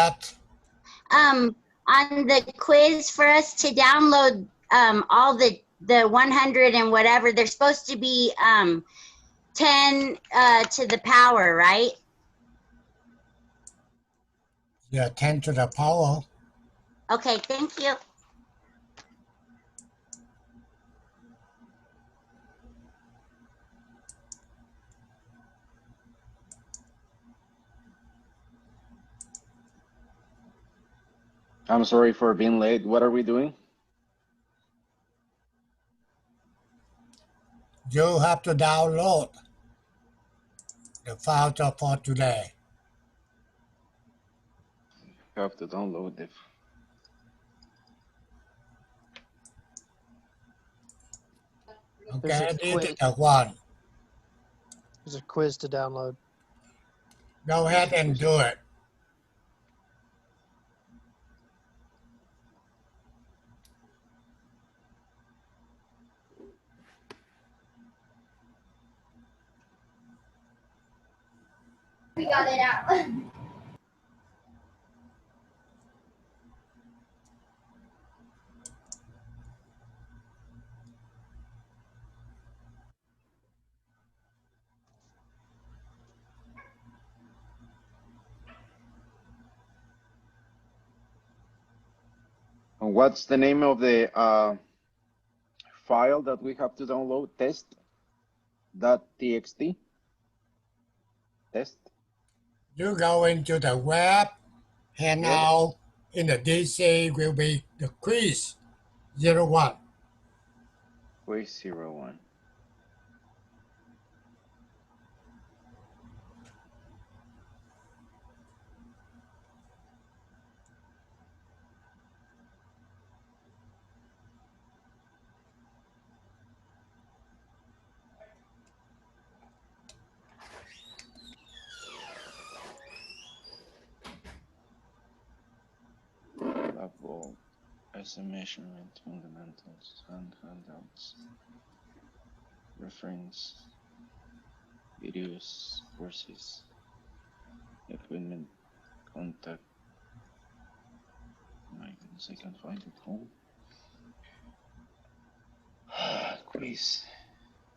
What? On the quiz for us to download all the 100 and whatever, they're supposed to be 10 to the power, right? Yeah, 10 to the power. Okay, thank you. I'm sorry for being late. What are we doing? You have to download the file for today. You have to download it. Okay, this is the one. There's a quiz to download. Go ahead and do it. We got it out. And what's the name of the file that we have to download? Test.txt? Test? You go into the web, and now in the DC will be the quiz 01. Quiz 01. Blackboard, as a measurement, fundamentals, and handouts, reference, videos, courses, equipment, contact. My goodness, I can't find it home. Quiz,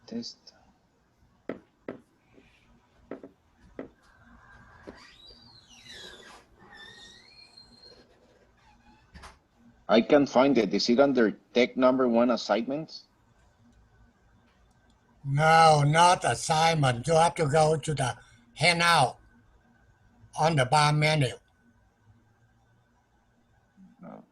test. I can't find it. Is it under tech number 1 assignments? No, not assignment. You have to go to the handout on the bar menu. No.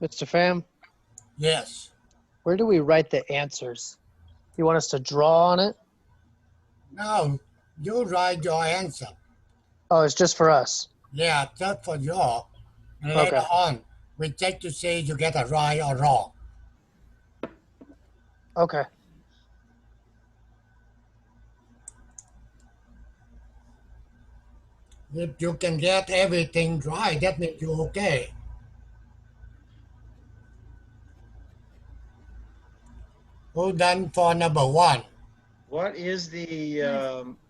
Mr. Pham, Yes. where do we write the answers? You want us to draw on it? No, you write your answer. Oh, it's just for us. Yeah, just for your. And Okay. later on, we check to see you get it right or wrong. Okay. If you can get everything right, that means you're okay. Who done for number 1? What is the,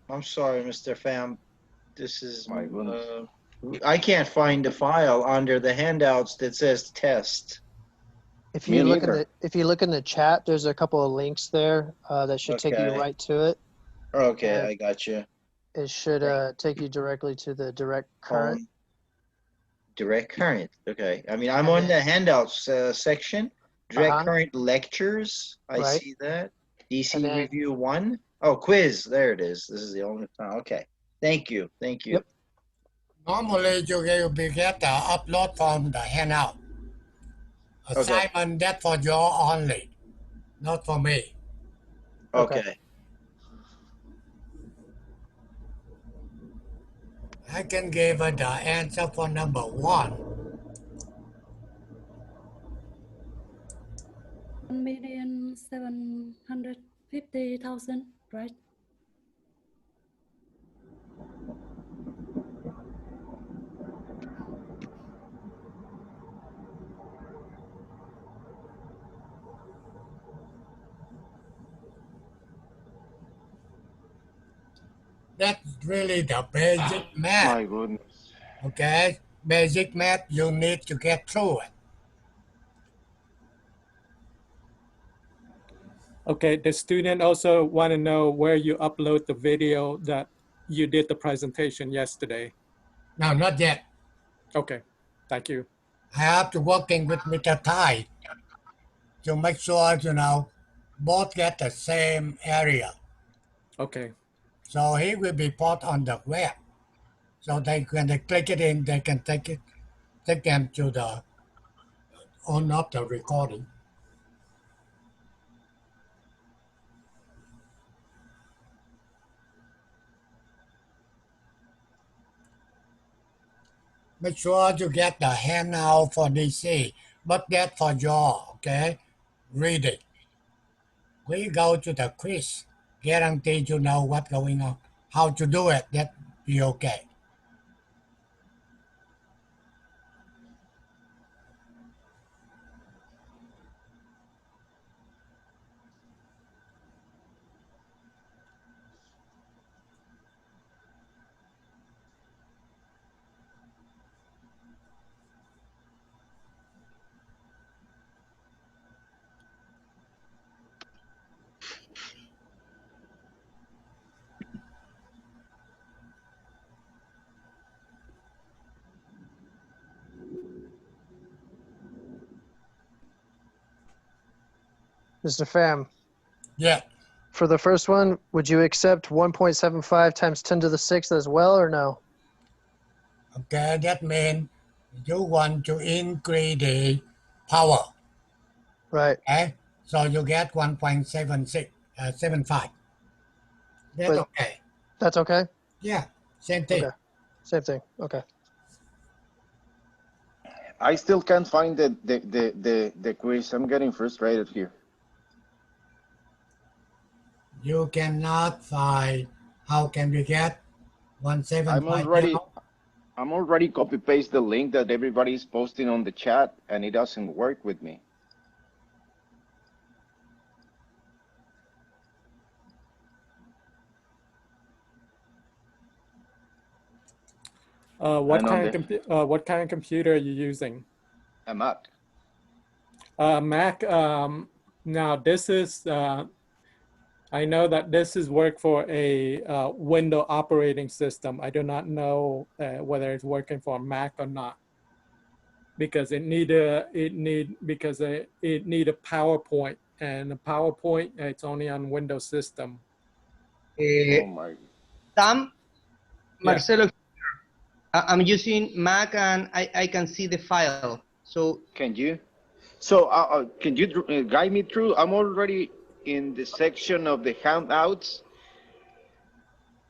I'm sorry, Mr. Pham, this is, My goodness. I can't find the file under the handouts that says test. If Me you look neither. in the chat, there's a couple of links there that should take you Okay. right to it. Okay, And I got you. it should take you directly to the direct current. Direct current, okay. I mean, I'm And on the handouts section. Direct current lectures, I Right. see that. DC And then- review 1. Oh, quiz, there it is. This is the only file, okay. Thank you, thank you. Yep. Normally, you will be get the upload from the handout. Assignment that for you only, not for me. Okay. Okay. I can give her the answer for number 1. 1,750,000, right? That's really the basic math. My goodness. Okay? Basic math, you need to get through it. Okay, the student also want to know where you upload the video that you did the presentation yesterday. No, not yet. Okay, thank you. I have to working with Mr. Thai to make sure, both get the same area. Okay, So he will be put on the web. So when they click it in, they can take them to the on of the recording. Make sure to get the handout for DC, but that for your, okay? Read it. We go to the quiz. Guarantee you know what's going on. How to do it, that be okay. Mr. Pham, Yeah, for the first one, would you accept 1.75 times 10 to the 6th as well, or no? okay, that means you want to increase the power, Right. okay? So you get 1.76, 75. That's But okay. that's okay? Yeah, same thing. Okay. Same thing. Okay. I still can't find the quiz. I'm getting frustrated here. You cannot find, how can we get I'm 175 already now? I'm already copy paste the link that everybody is posting on the chat, and it doesn't work with me. what And on kind the of what kind of computer are you using? a Mac. Mac. Now this is. I know that this is work for a Windows operating system. I do not know whether it's working for Mac or not, because it need a PowerPoint, and the PowerPoint it's only on Windows system. Oh my. Sam, Yeah. Marcelo, I'm using Mac and I can see the file. So Can you? So can you guide me through? I'm already in the section of the handouts.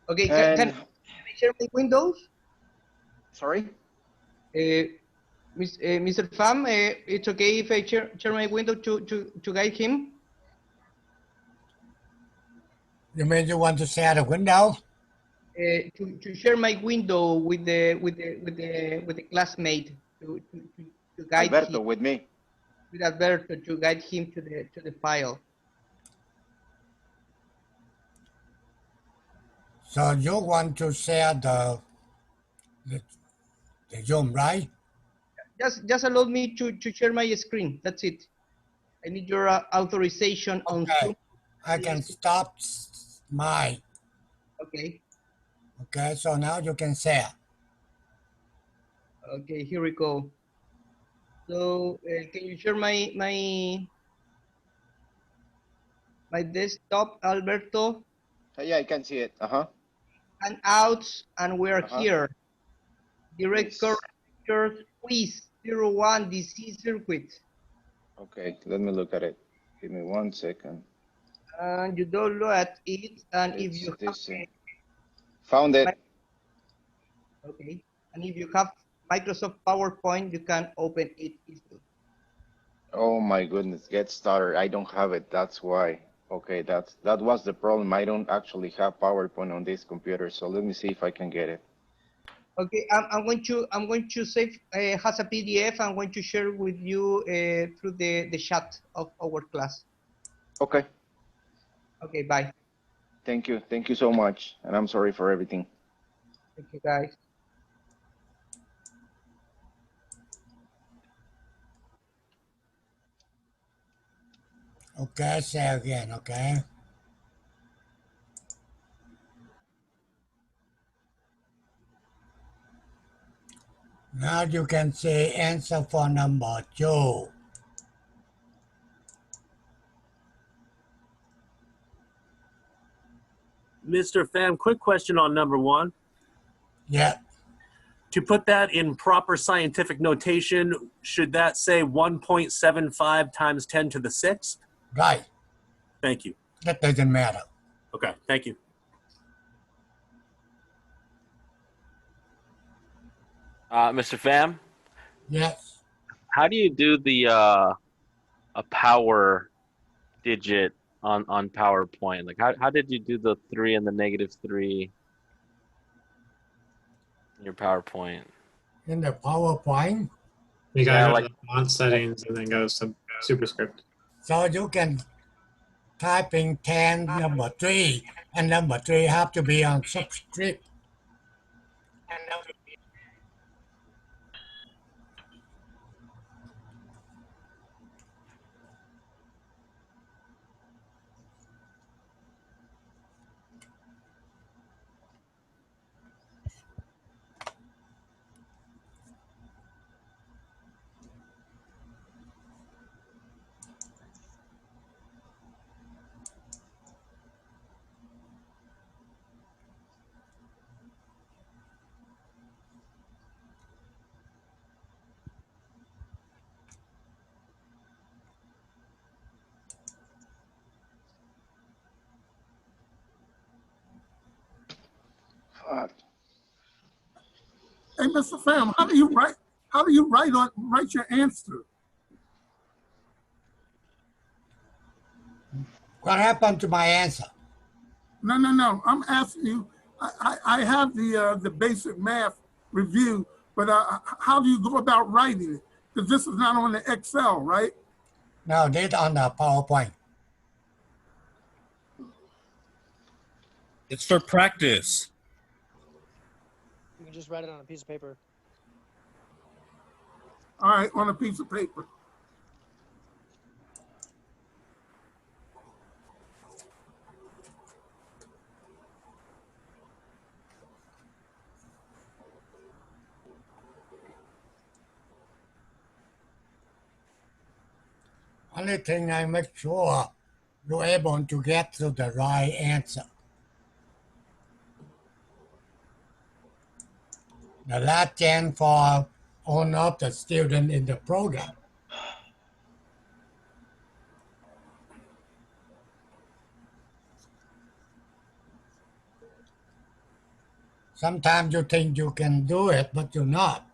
okay, can And I share my windows? sorry. Mr. Pham, it's okay if I share my window to guide him? You mean you want to share the window? To share my window with the classmate to guide him, Alberto with me. with Alberto, to guide him to the file. So you want to share the, the Zoom, right? Just allow me to share my screen. That's it. I need your authorization on Zoom. Okay. I can stop my. Okay. Okay, so now you can share. Okay, here we go. So can you share my desktop, Alberto? Yeah, I can see it. And outs, and we're here. Direct Yes. current quiz 01 DC circuit. Okay, let me look at it. Give me 1 second. And you download at it, and if It's you this. have, Found it. okay, and if you have Microsoft PowerPoint, you can open it easily. Oh my goodness, get started. I don't have it. That's why. Okay, that was the problem. I don't actually have PowerPoint on this computer, so let me see if I can get it. Okay, I'm going to save as a PDF. I'm going to share with you through the chat of our class. Okay, Okay, bye. thank you. Thank you so much. And I'm sorry for everything. Thank you, guys. Okay, say again, okay? Now you can say answer for number 2. Mr. Pham, quick question on number 1. Yeah, To put that in proper scientific notation, should that say 1.75 times 10 to the 6th? right. Thank you. That doesn't matter. Okay, thank you. Mr. Pham, Yes. how do you do the a power digit on PowerPoint? Like how did you do the 3 and the -3 in your PowerPoint? In the PowerPoint, You Yeah, gotta go like to the font settings and then go superscript. so you can type in 10 number 3, and number 3 have to be on subscript. Fuck. Hey, Mr. Pham, how do you write? How do you write your answer? What happened to my answer? No. I'm asking you. I have the basic math review, but how do you go about writing it? Because this is not on the Excel, right? No, this on the PowerPoint. It's for practice. You can just write it on a piece of paper. All right, on a piece of paper. Only thing I make sure you're able to get to the right answer. The last chance for all of the students in the program. Sometimes you think you can do it, but you're not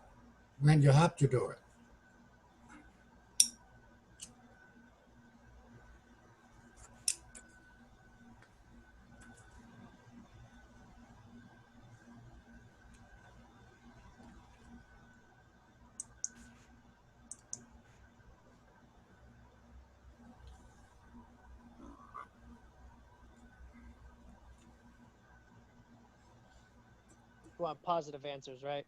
when you have to do it. You want positive answers, right?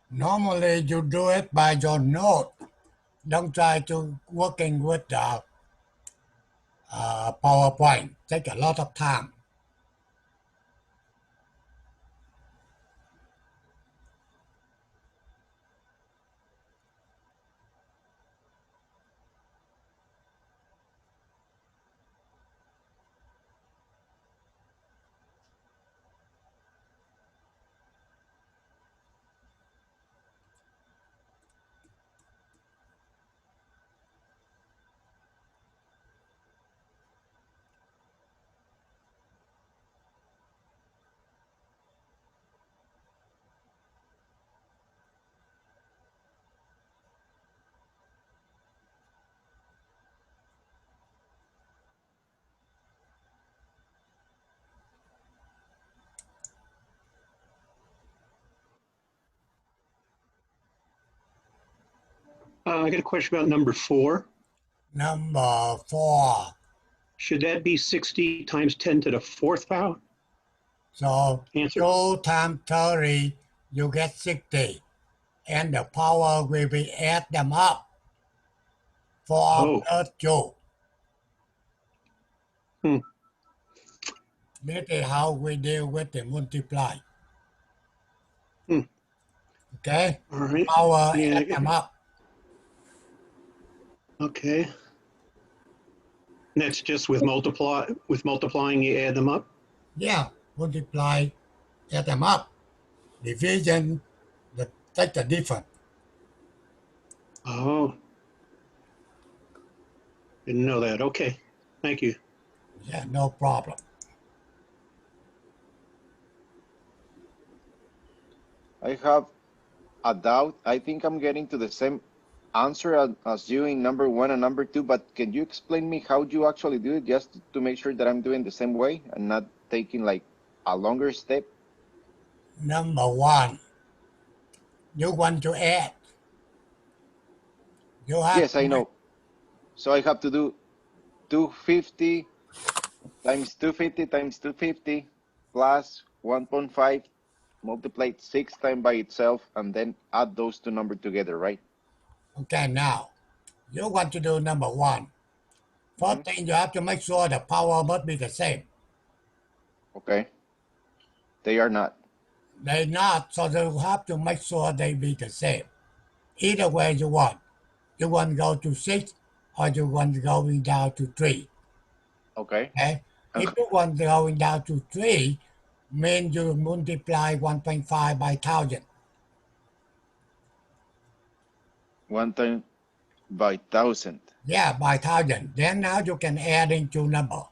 Normally, you do it by your note. Don't try to working with the PowerPoint. Take a lot of time. I got a question about number 4. Number 4. Should that be 60 times 10 to the 4th power? So Answer. 2 times 30, you get 60. And the power will be add them up for Earth joule. This is how we deal with the multiply. Okay? All right. Power Yeah. add them up. Okay. And that's just with multiplying, you add them up? Yeah, multiply, add them up. Division, take the difference. Oh. Didn't know that. Okay. Thank you. Yeah, no problem. I have a doubt. I think I'm getting to the same answer as you in number 1 and number 2, but can you explain me how you actually do it, just to make sure that I'm doing the same way and not taking like a longer step? Number 1, you want to add. You have Yes, I know. So I have to do 250 times 250 times 250 plus 1.5 multiplied 6 times by itself, and then add those two numbers together, right? Okay, now, you want to do number 1. First thing, you have to make sure the power must be the same. Okay. They are not. They're not, so you have to make sure they be the same. Either way you want. You want to go to 6 or you want to going down to 3. Okay. Okay? If you want to going down to 3, mean you multiply 1.5 by 1,000. 1 time by 1,000. Yeah, by 1,000. Then now you can add into number.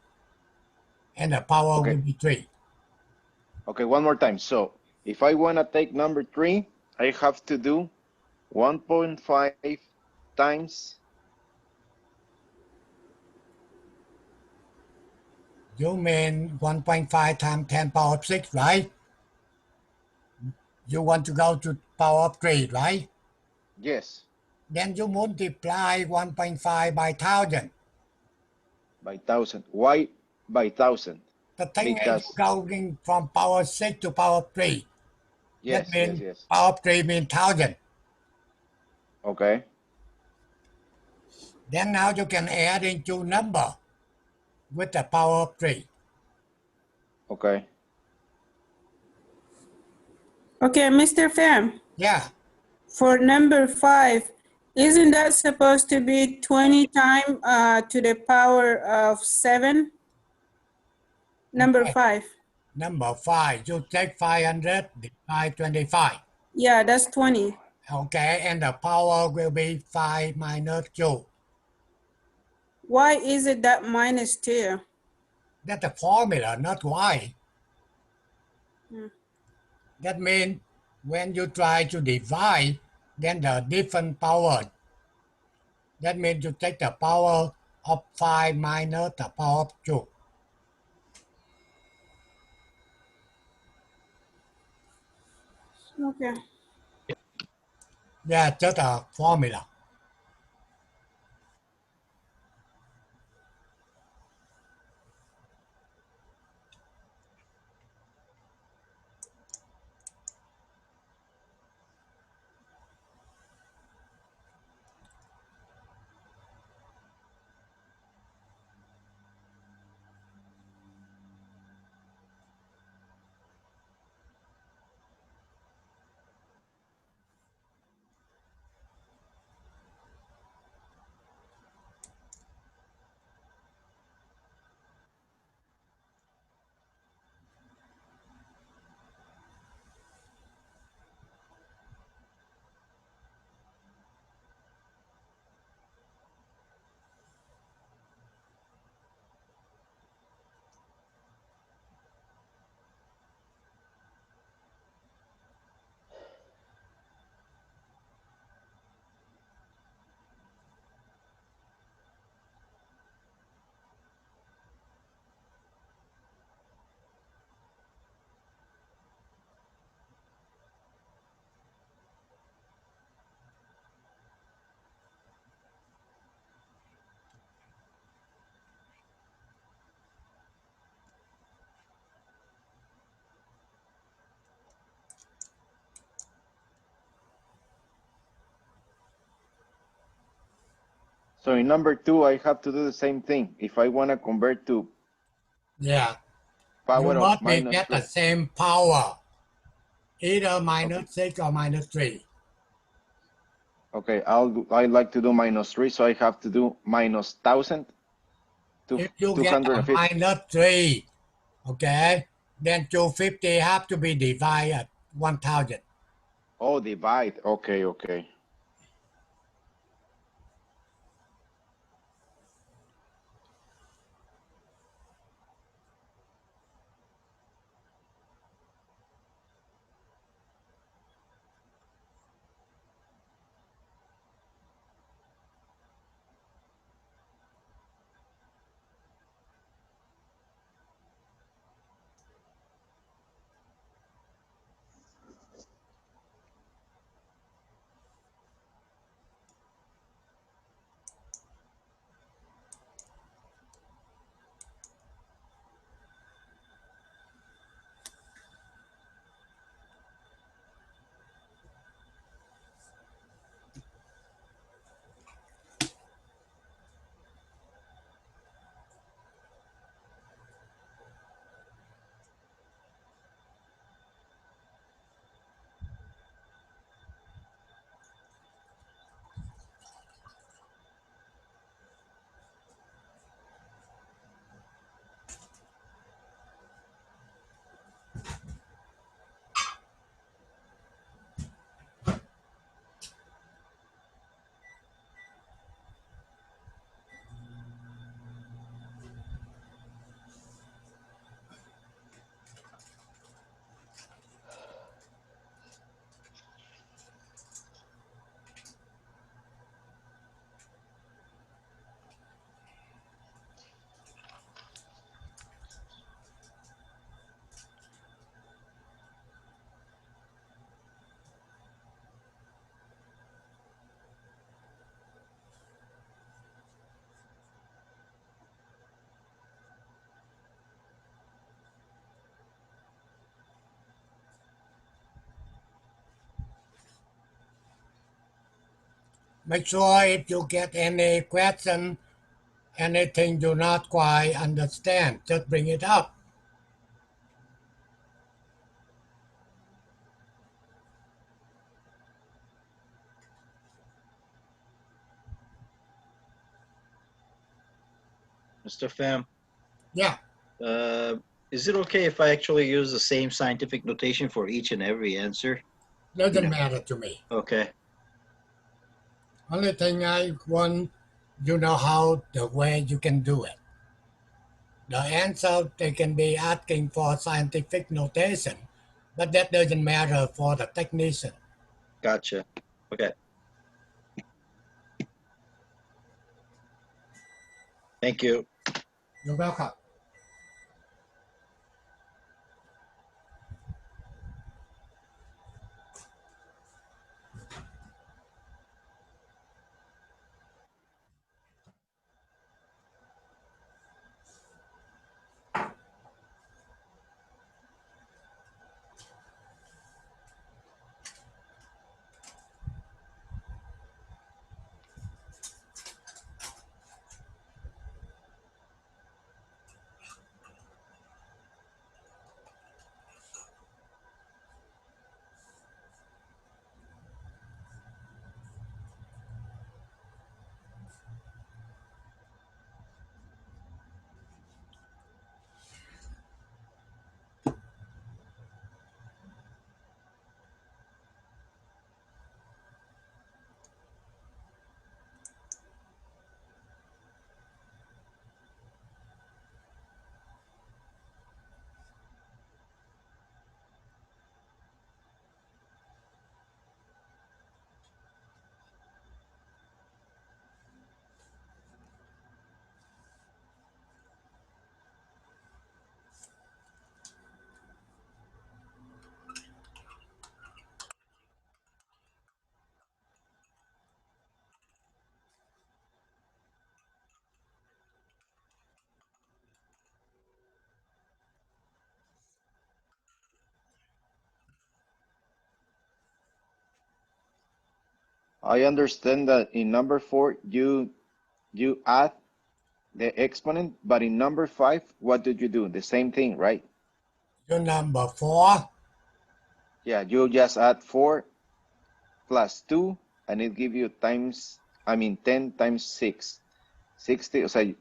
And the power will be 3. Okay, one more time. So if I want to take number 3, I have to do 1.5 times. You mean 1.5 times 10 power of 6, right? You want to go to power of 3, right? Yes. Then you multiply 1.5 by 1,000. By 1,000. Why by 1,000? The thing is, Because you're going from power 6 to power 3. yes, That means yes. power of 3 means 1,000. Okay. Then now you can add into number with the power of 3. Okay. Okay, Mr. Pham. Yeah. For number 5, isn't that supposed to be 20 times to the power of 7? Number Okay. 5. Number 5, you take 500 divide 25. Yeah, that's 20. Okay, and the power will be 5 minus 2. Why is it that minus 2? That's the formula, not why. That means when you try to divide, then the different power. That means you take the power of 5 minus the power of 2. Okay. Yeah, just a formula. So in number 2, I have to do the same thing. If I want to convert to Yeah. power You of must be minus get 3. the same power, either Okay. minus 6 or minus 3. Okay, I like to do minus 3, so I have to do minus 1,000 to If you get a 250. minus 3, okay, then 250 have to be divided 1,000. Oh, divide. Okay, okay. Make sure if you get any question, anything you not quite understand, just bring it up. Mr. Pham, Yeah, is it okay if I actually use the same scientific notation for each and every answer? doesn't No. matter to me. Okay. Only thing I want, you know how the way you can do it. The answer, they can be asking for scientific notation, but that doesn't matter for the technician. Gotcha. Okay. Thank you. You're welcome. I understand that in number 4, you you add the exponent, but in number 5, what did you do? The same thing, right? To number 4, Yeah, you just add 4 plus 2, and it give you 10 times 6. 60, so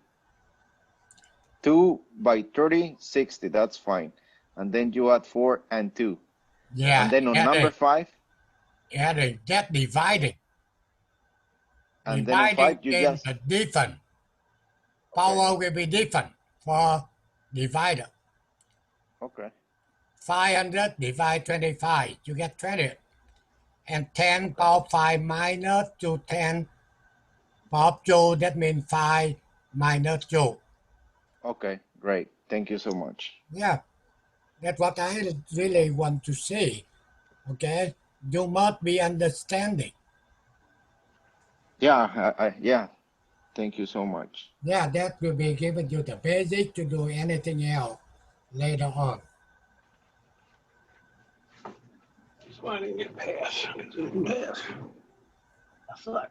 2 by 30, 60, that's fine. And then you add 4 and 2. yeah, And then on number 5, adding, that dividing. and then on Dividing 5, you in just, the different. Power will be different for divider. okay. 500 divide 25, you get 20. And 10 power 5 minus to 10 power joule, that means 5 minus joule. Okay, great. Thank you so much. Yeah, that's what I really want to say. Okay, you must be understanding. Yeah, yeah. Thank you so much. Yeah, that will be given you the basic to do anything else later on. That's why I didn't get pass. I didn't pass. I thought.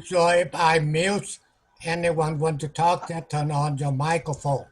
So if I mute, anyone want to talk, that turn on your microphone.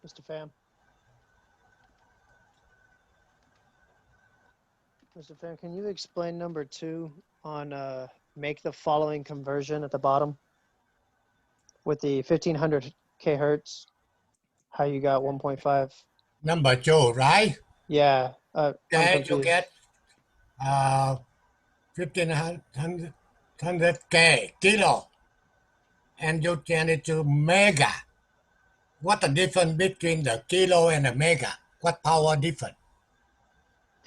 Mr. Pham. Mr. Pham, can you explain number 2 on make the following conversion at the bottom with the 1500 kHz? How you got 1.5? Number 2, right? Yeah, I'm Okay, you confused. get 1500 K kilo, and you change it to mega. What the difference between the kilo and the mega? What power difference?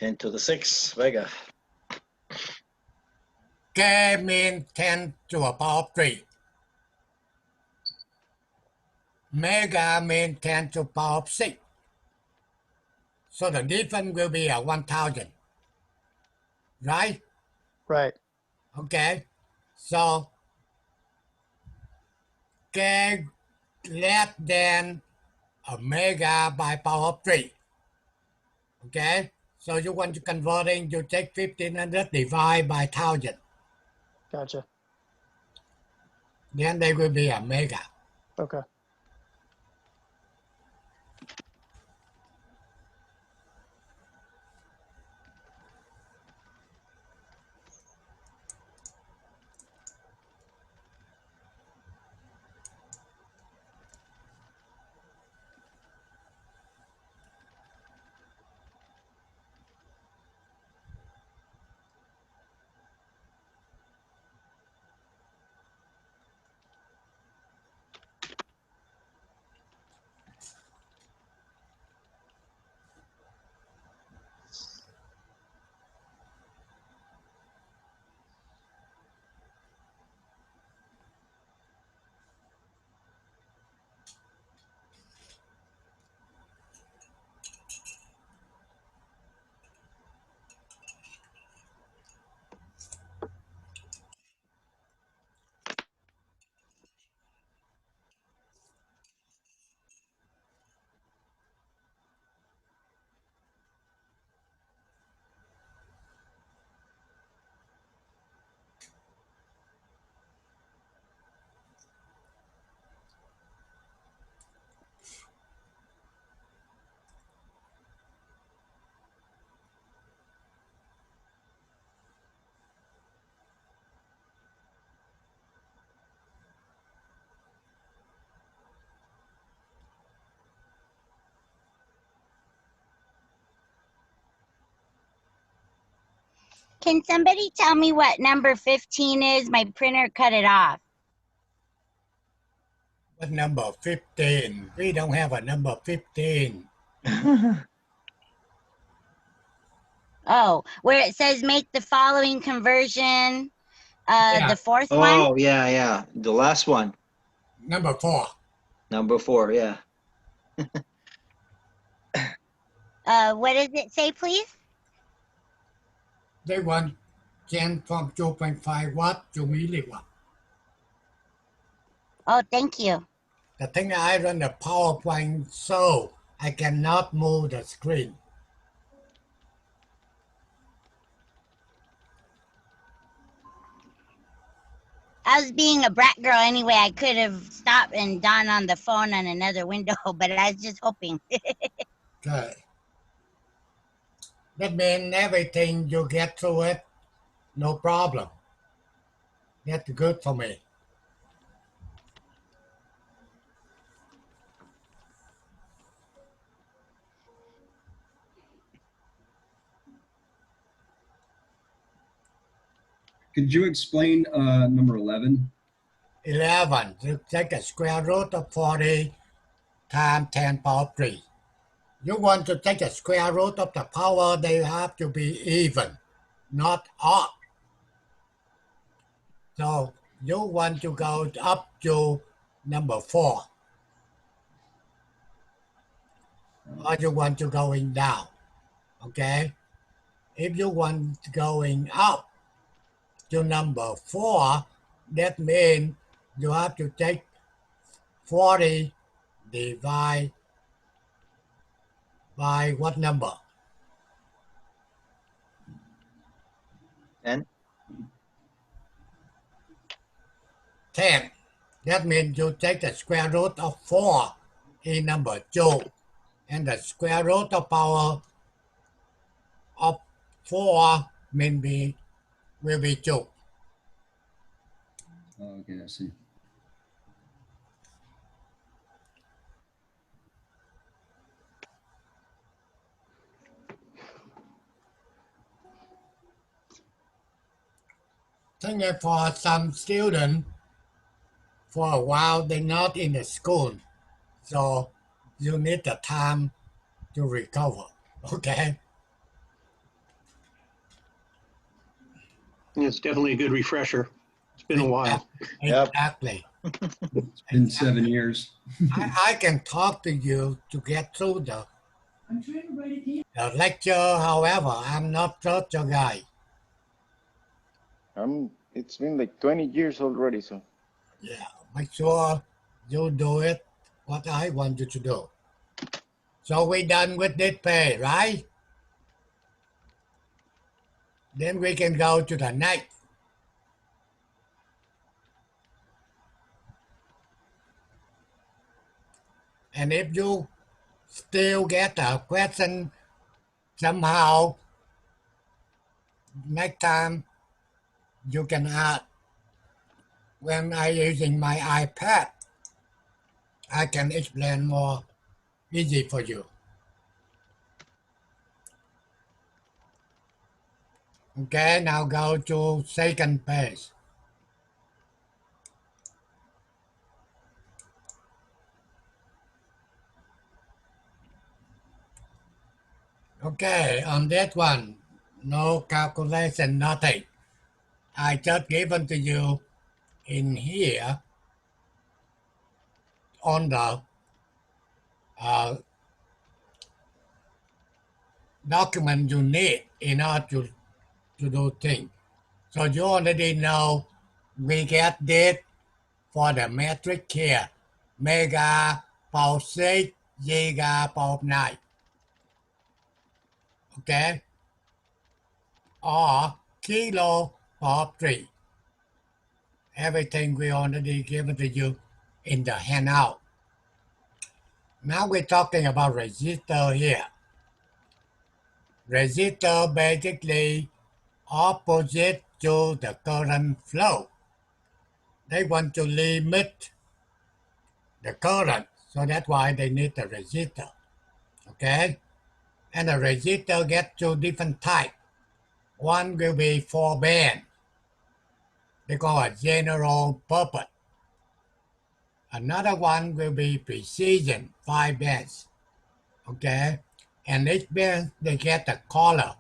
10 to the 6 Vega. K means 10 to the power of 3. Mega means 10 to the power of 6. So the difference will be 1000. Right? Right. Okay. So K less than a mega by power of 3. Okay. So you want to converting, you take 1500 divide by 1000. Gotcha. Then they will be a mega. Okay. Can somebody tell me what number 15 is? My printer cut it off. What number 15? We don't have a number 15. Oh, where it says make the following conversion. Yeah. The fourth one. Oh, yeah, yeah. The last one. Number 4. Number 4, yeah. What does it say, please? They want change from 2.5 watt to milliwatt. Oh, thank you. The thing I run the PowerPoint so I cannot move the screen. I was being a brat girl anyway. I could have stopped and done on the phone on another window, but I was just hoping. Okay. That means everything you get through it, no problem. That's good for me. Could you explain number 11? 11, you take a square root of 40 times 10 power 3. You want to take a square root of the power, they have to be even, not odd. So you want to go up to number 4. Or you want to going down, okay? If you want going up to number 4, that means you have to take 40 divided by what number? 10. 10. That means you take the square root of 4 in number 2. And the square root of power of 4 will be 2. Oh, okay, I see. Thing is, for some students, for a while they're not in the school, so you need the time to recover. Okay. It's definitely a good refresher. It's been a while. Exactly. It's been 7 years. I can talk to you to get through the lecture. However, I'm not such a guy. It's been like 20 years already, so. Yeah, make sure you do it what I want you to do. So we're done with this page, right? Then we can go to the next. And if you still get a question somehow, next time you can add. When I using my iPad, I can explain more easy for you. Okay, now go to second page. Okay, on that one, no calculation, nothing. I just given to you in here on the document you need in order to do things. So you already know we get this for the metric here, mega power 6, giga power 9. Okay? Or kilo power 3. Everything we already given to you in the handout. Now we're talking about resistor here. Resistor basically opposite to the current flow. They want to limit the current, so that's why they need the resistor. Okay? And the resistor get two different types. One will be for band. They call it general purpose. Another one will be precision, 5 bands. Okay? And each band, they get a color.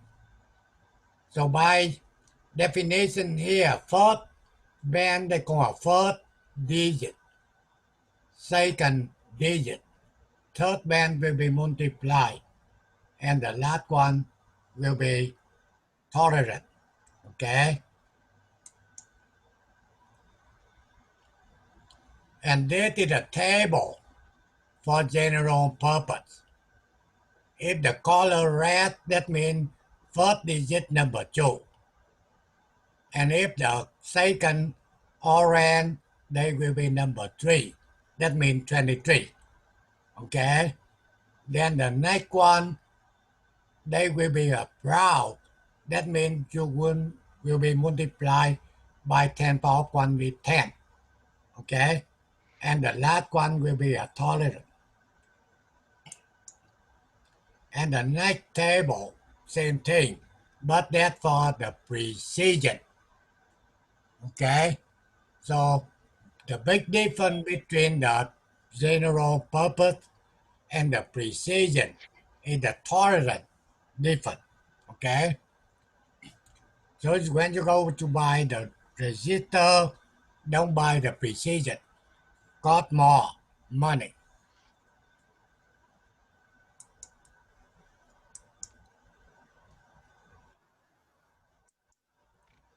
So by definition here, first band, they call it first digit. Second digit. Third band will be multiplied. And the last one will be tolerant. Okay? And this is a table for general purpose. If the color red, that means first digit number 2. And if the second orange, they will be number 3. That means 23. Okay? Then the next one, they will be a brown. That means you will be multiplied by 10 power of 1 with 10. Okay? And the last one will be a tolerant. And the next table, same thing, but that for the precision. Okay? So the big difference between the general purpose and the precision is the tolerance difference. Okay? So when you go to buy the resistor, don't buy the precision. Cost more money.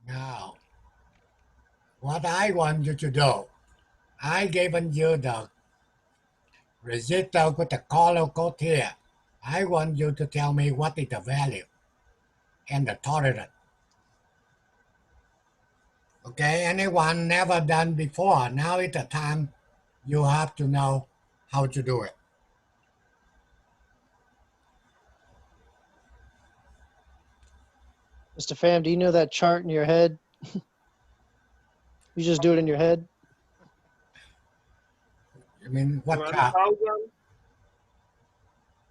Now, what I want you to do, I given you the resistor with the color code here. I want you to tell me what is the value and the tolerance. Okay, anyone never done before, now is the time you have to know how to do it. Mr. Pham, do you know that chart in your head? You just do it in your head? I mean, what 12,000.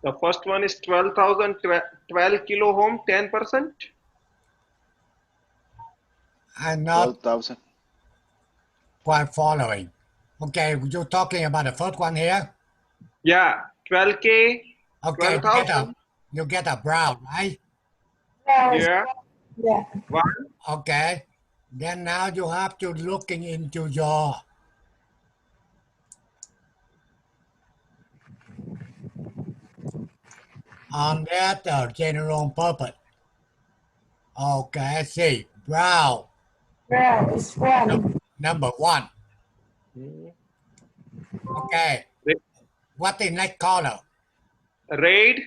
The first one is 12,000, 12 kilo ohm, 10%. I'm not 12,000. quite following. Okay, you're talking about the first one here? Yeah, 12K, Okay, 12,000. you get a brown, right? Yeah. Yeah. One. Okay, then now you have to looking into your on that general purpose. Okay, I see. Brown. Brown is 1. Number 1. Okay. What is next color? Red,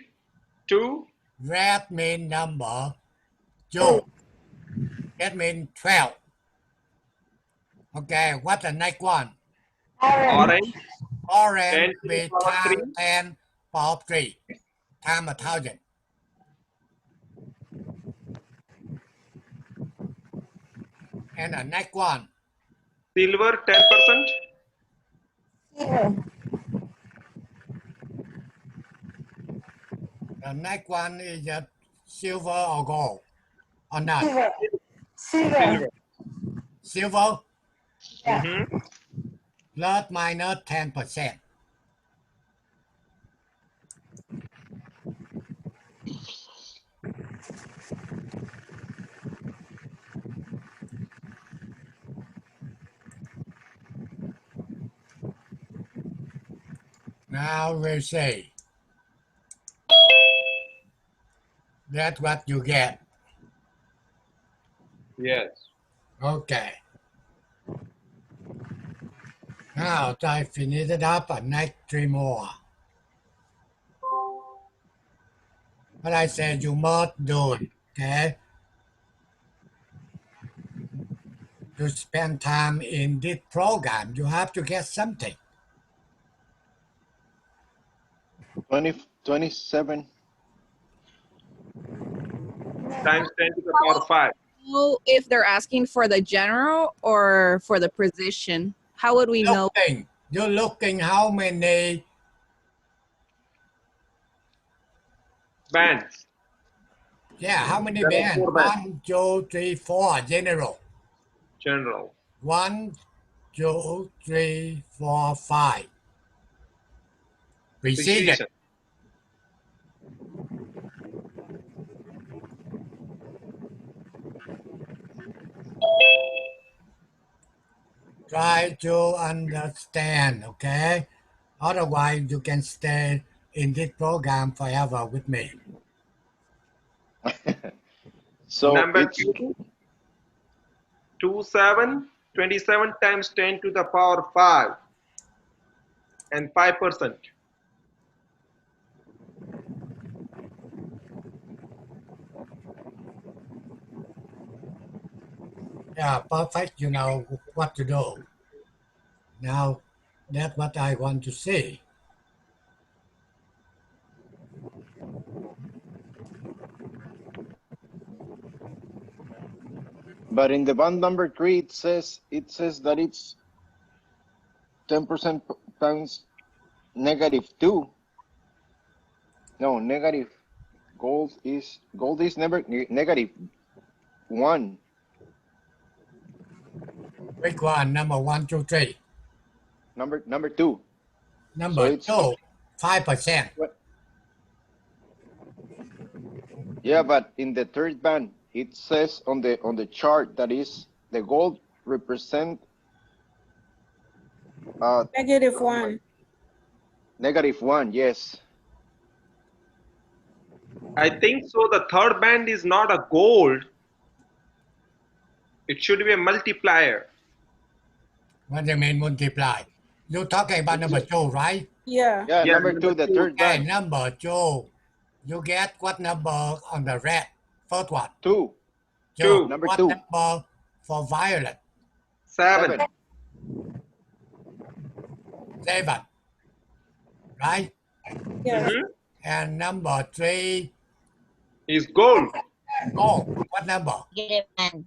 2. Red means number 2. That means 12. Okay, what's the next one? Orange. Orange 10 to the be power times 3. 10 power of 3 times 1,000. And the next one? Silver, 10%. Silver. The next one is just silver or gold or not? Silver. Silver. Silver? Yeah. Plus minus 10%. Now we see. That's what you get. Yes. Okay. Now I finish it up and next 3 more. But I said you must do it, okay? To spend time in this program, you have to get something. 27. Times 10 to the power 5. Know if they're asking for the general or for the precision? How would we know? You're looking how many bands. Yeah, how many There are bands? 4 bands. 1, 2, 3, 4. General. General. 1, 2, 3, 4, 5. Precision. Precision. Try to understand, okay? Otherwise, you can stay in this program forever with me. So Number it's 2, 27 times 10 to the power 5 and 5%. Yeah, perfect. You know what to do. Now, that's what I want to see. but in the band number 3 it says that it's 10% times -2. No, negative. Gold is never -1. Which one? Number 1, 2, 3. Number 2. So Number it's 2, 5%. yeah, but in the third band it says on the chart that is the gold represent -1. -1. Yes. I think so. The third band is not a gold. It should be a multiplier. What do you mean multiply? You're talking about number 2, right? Yeah. Yeah, Yeah, number number 2, the 2. third Okay, band. number 2. You get what number on the red? First one. 2. 2. Number What 2. number for violet? 7. 7. Right? Yeah. And number 3, Is gold. gold. What number? -1.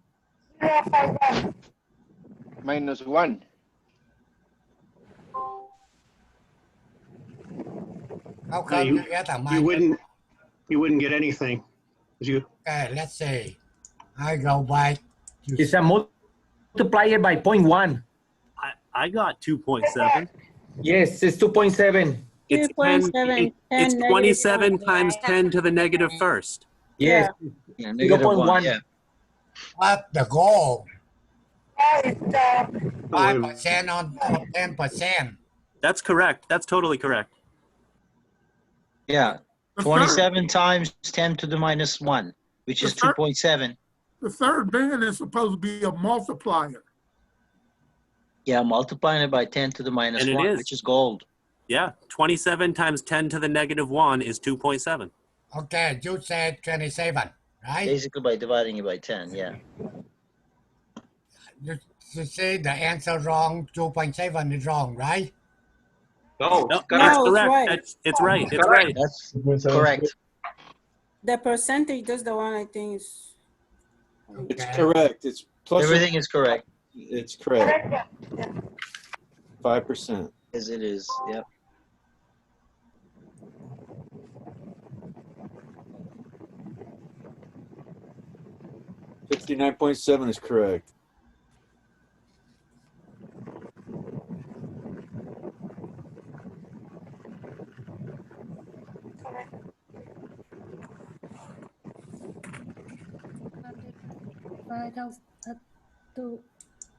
How come you- you get a You minus? wouldn't get anything. 'Cause you, Okay, let's see. I go back to It's a multiplier by 0.1. I got 2.7. Yes, it's 2.7. It's 2.7, 10 it's negative 27 1. times 10 to the negative first. Yes, Yeah, -1. 0.1. Yeah. what the goal. wait. 5% on 10%. That's correct. That's totally correct. Yeah. The 27 times 10 to the -1, which is The third- 2.7. The third band is supposed to be a multiplier. Yeah, multiplying it by 10 to the And it -1, is. which is gold. Yeah, 27 times 10 to the negative 1 is 2.7. Okay, you said 27, right? Basically by dividing it by 10, yeah. You say the answer wrong, 2.7 is wrong, right? No, No, it's correct. it's No, it's correct. right. It's right. It's Correct. right. That's correct. The percentage, that's the one I think is. It's correct. It's plus. Everything is correct. It's correct. 5%. As it is, yep. $59.7 is correct. To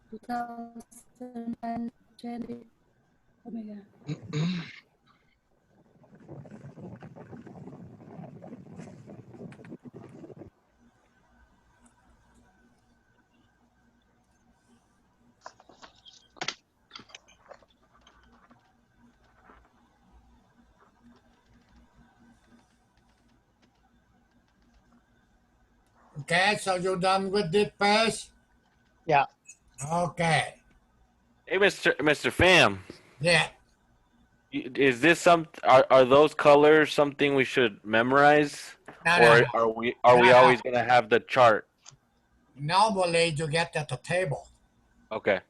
2020. Oh my God. Okay, so you done with this page? Yeah. Okay. Hey, Mr. Pham, Yeah. is this are those colors something we should memorize, No, or no. are we No. always gonna have the chart? Normally you get at the table. Okay.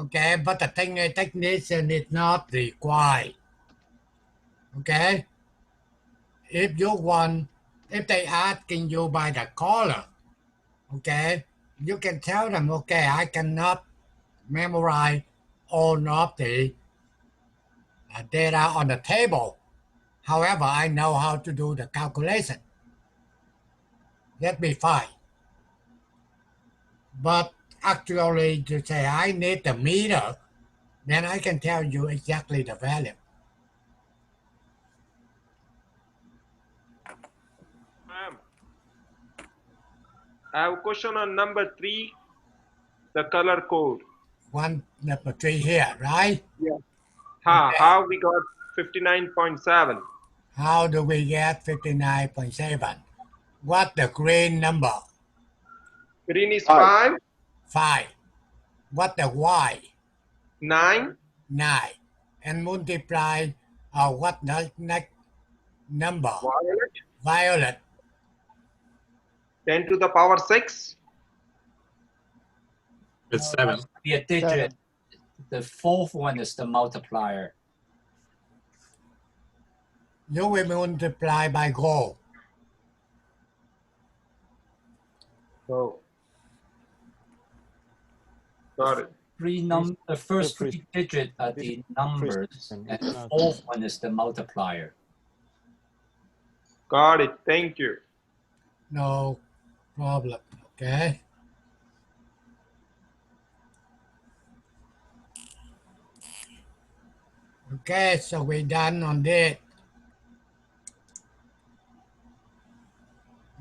Okay, but the technician is not required. Okay? If you want If they asking you by the color, okay, you can tell them, okay, I cannot memorize all of the data on the table. However, I know how to do the calculation. That be fine. But actually, to say I need the meter, then I can tell you exactly the value. I have a question on number 3, the color code. One number 3 here, right? Yeah. Okay. How we got 59.7? How do we get 59.7? What the green number? Green is 5. 5. What the Y? 9. 9. And multiply what the next number? Violet. Violet. 10 to the power 6. It's 7. Be a digit. The fourth one is the multiplier. You will multiply by gold. Oh. Got it. The first three digits are the numbers, and the fourth one is the multiplier. Got it. Thank you. No problem. Okay. Okay, so we're done on that.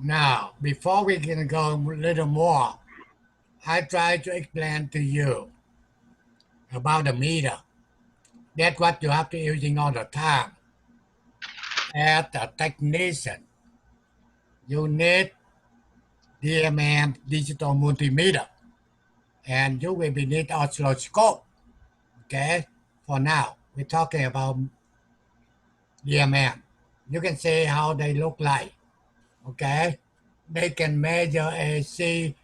Now, before we can go a little more, I try to explain to you about the meter. That's what you have to using all the time. As a technician, you need DMM digital multimeter, and you will be need oscilloscope. Okay, for now we're talking about DMM. You can see how they look like. Okay, they can measure AC,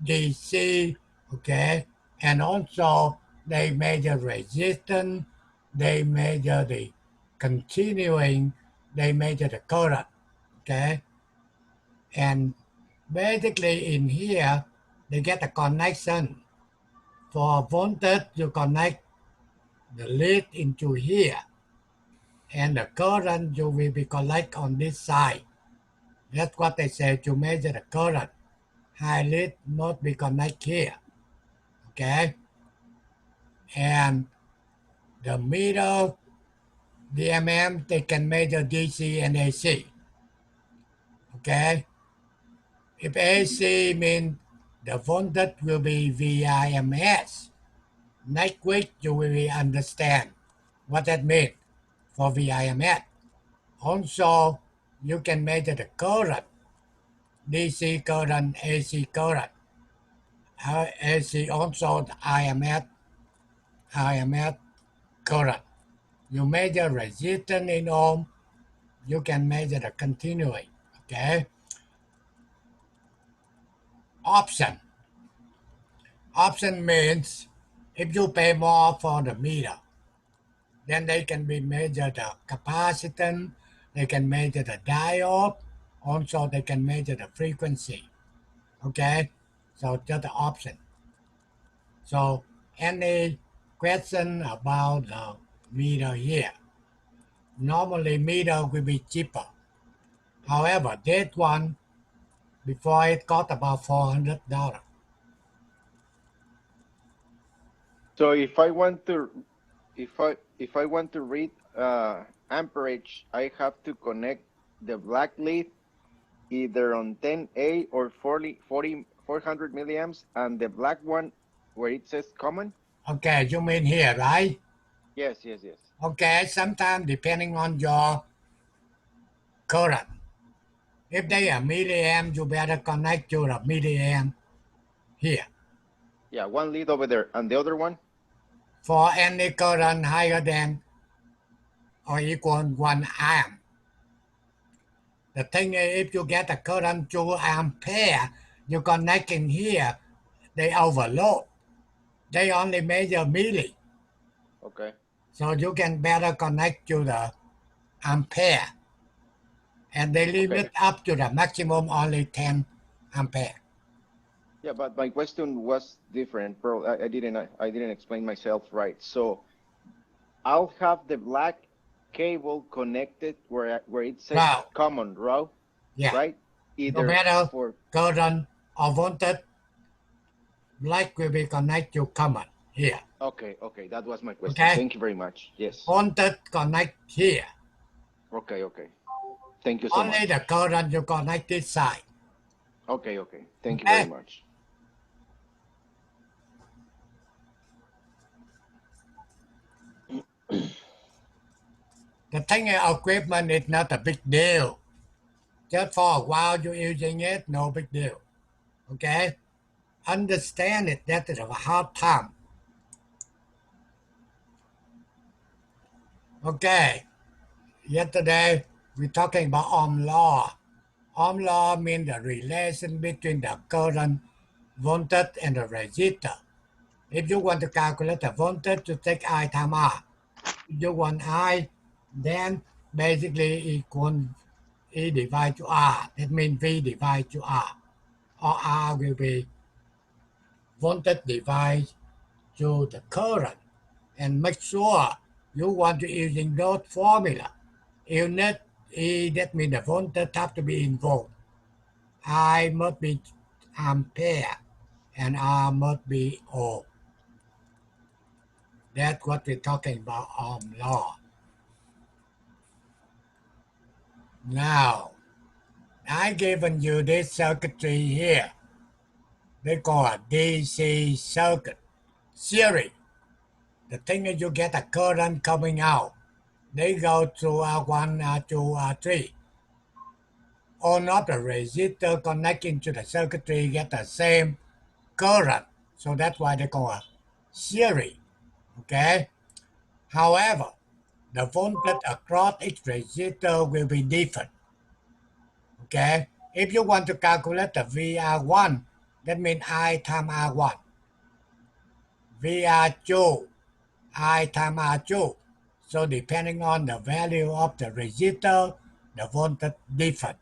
DC. Okay, and also they measure resistance. They measure the continuing. They measure the current. Okay, and basically in here they get a connection. For voltage, you connect the lead into here, and the current you will be collect on this side. That's what they say to measure the current. High lead must be connect here. Okay, and the meter DMM they can measure DC and AC. Okay, if AC means the voltage will be VIMS. Next week you will understand what that means for VIMS. Also, you can measure the current, DC current, AC current. AC also the IMS current. You measure resistance in ohm, you can measure the continuing. Okay. Option. Option means if you pay more for the meter, then they can be measure the capacitance, they can measure the diode, also they can measure the frequency. Okay, so just the option. So any question about the meter here? Normally meter will be cheaper. However, that one before it cost about $400. So if I want to want to read amperage, I have to connect the black lead either on 10A or 400 milliamps, and the black one where it says common. Okay, you mean here, right? Yes. Okay, sometimes depending on your current. If they are milliamp, you better connect to the milliamp here. Yeah, one lead over there, and the other one? For any current higher than or equal 1 amp. The thing is, if you get a current 2 ampere, you connect in here, they overload. They only measure milli. Okay. So you can better connect to the ampere. and they leave Okay. it up to the maximum only 10 ampere. Yeah, but my question was different, Pearl. I didn't explain myself right. So I'll have the black cable connected where it says Now, common row, yeah, right? no Either matter for current or voltage, black will be connected to common here. okay, that was my question. Okay? Thank you very much. Yes. Voltage connect here. Okay. Thank you so Only much. the current you connect this side. Okay. Thank you Okay? very much. The thing is, equipment is not a big deal. Just for a while you're using it, no big deal. Okay? Understand it, that is a hard time. Okay. Yesterday, we're talking about Ohm law. Ohm law means the relation between the current, voltage, and the resistor. If you want to calculate the voltage, you take I times R. If you want I, then basically equal E divided to R. That means V divided to R. Or R will be voltage divided to the current. And make sure you want to using those formula. Unit E, that means the voltage have to be in volt. I must be ampere, and R must be ohm. That's what we're talking about Ohm law. Now, I given you this circuitry here. They call it DC circuit series. The thing is you get a current coming out. They go through R1, R2, R3. All of the resistor connecting to the circuitry get the same current. So that's why they call it series. Okay? However, the voltage across each resistor will be different. Okay? If you want to calculate the VR1, that means I times R1. VR2, I times R2. So depending on the value of the resistor, the voltage different.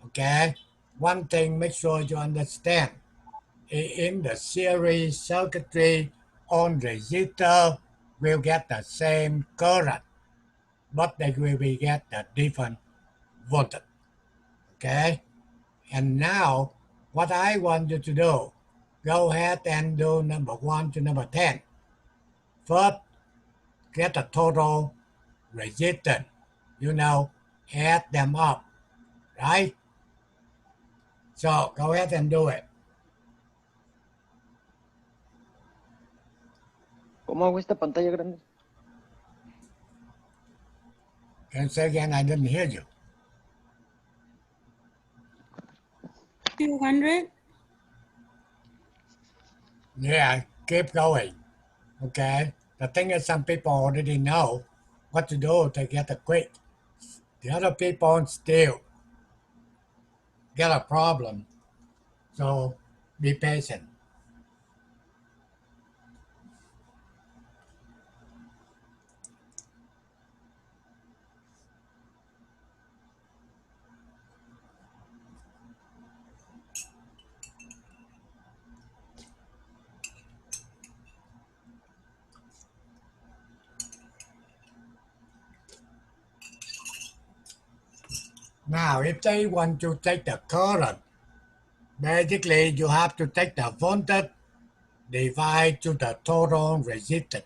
Okay? One thing, make sure you understand. In the series circuitry, on resistor will get the same current, but they will be get the different voltage. Okay? And now, what I want you to do, go ahead and do number 1 to number 10. First, get the total resistance. Add them up, right? So go ahead and do it. ¿Cómo hago esta pantalla grande? And say again, I didn't hear you. 200. Yeah, keep going. Okay? The thing is, some people already know what to do to get a quick. The other people still get a problem. So be patient. Now, if they want to take the current, basically you have to take the voltage divide to the total resistance.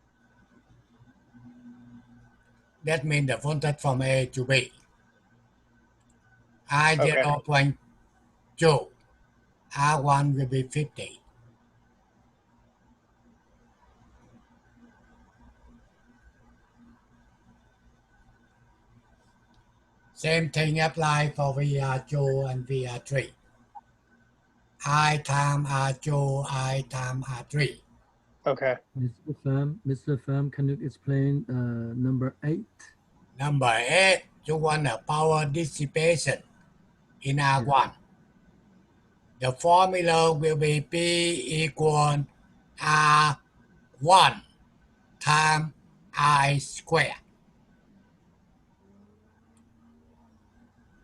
That means the voltage from A to B. I Okay. 0.2. R1 will be 50. Same thing apply for VR2 and VR3. I times R2, I times R3. Okay. Mr. Pham, can you explain number 8? Number 8, you want the power dissipation in R1. The formula will be P equal R1 times I squared.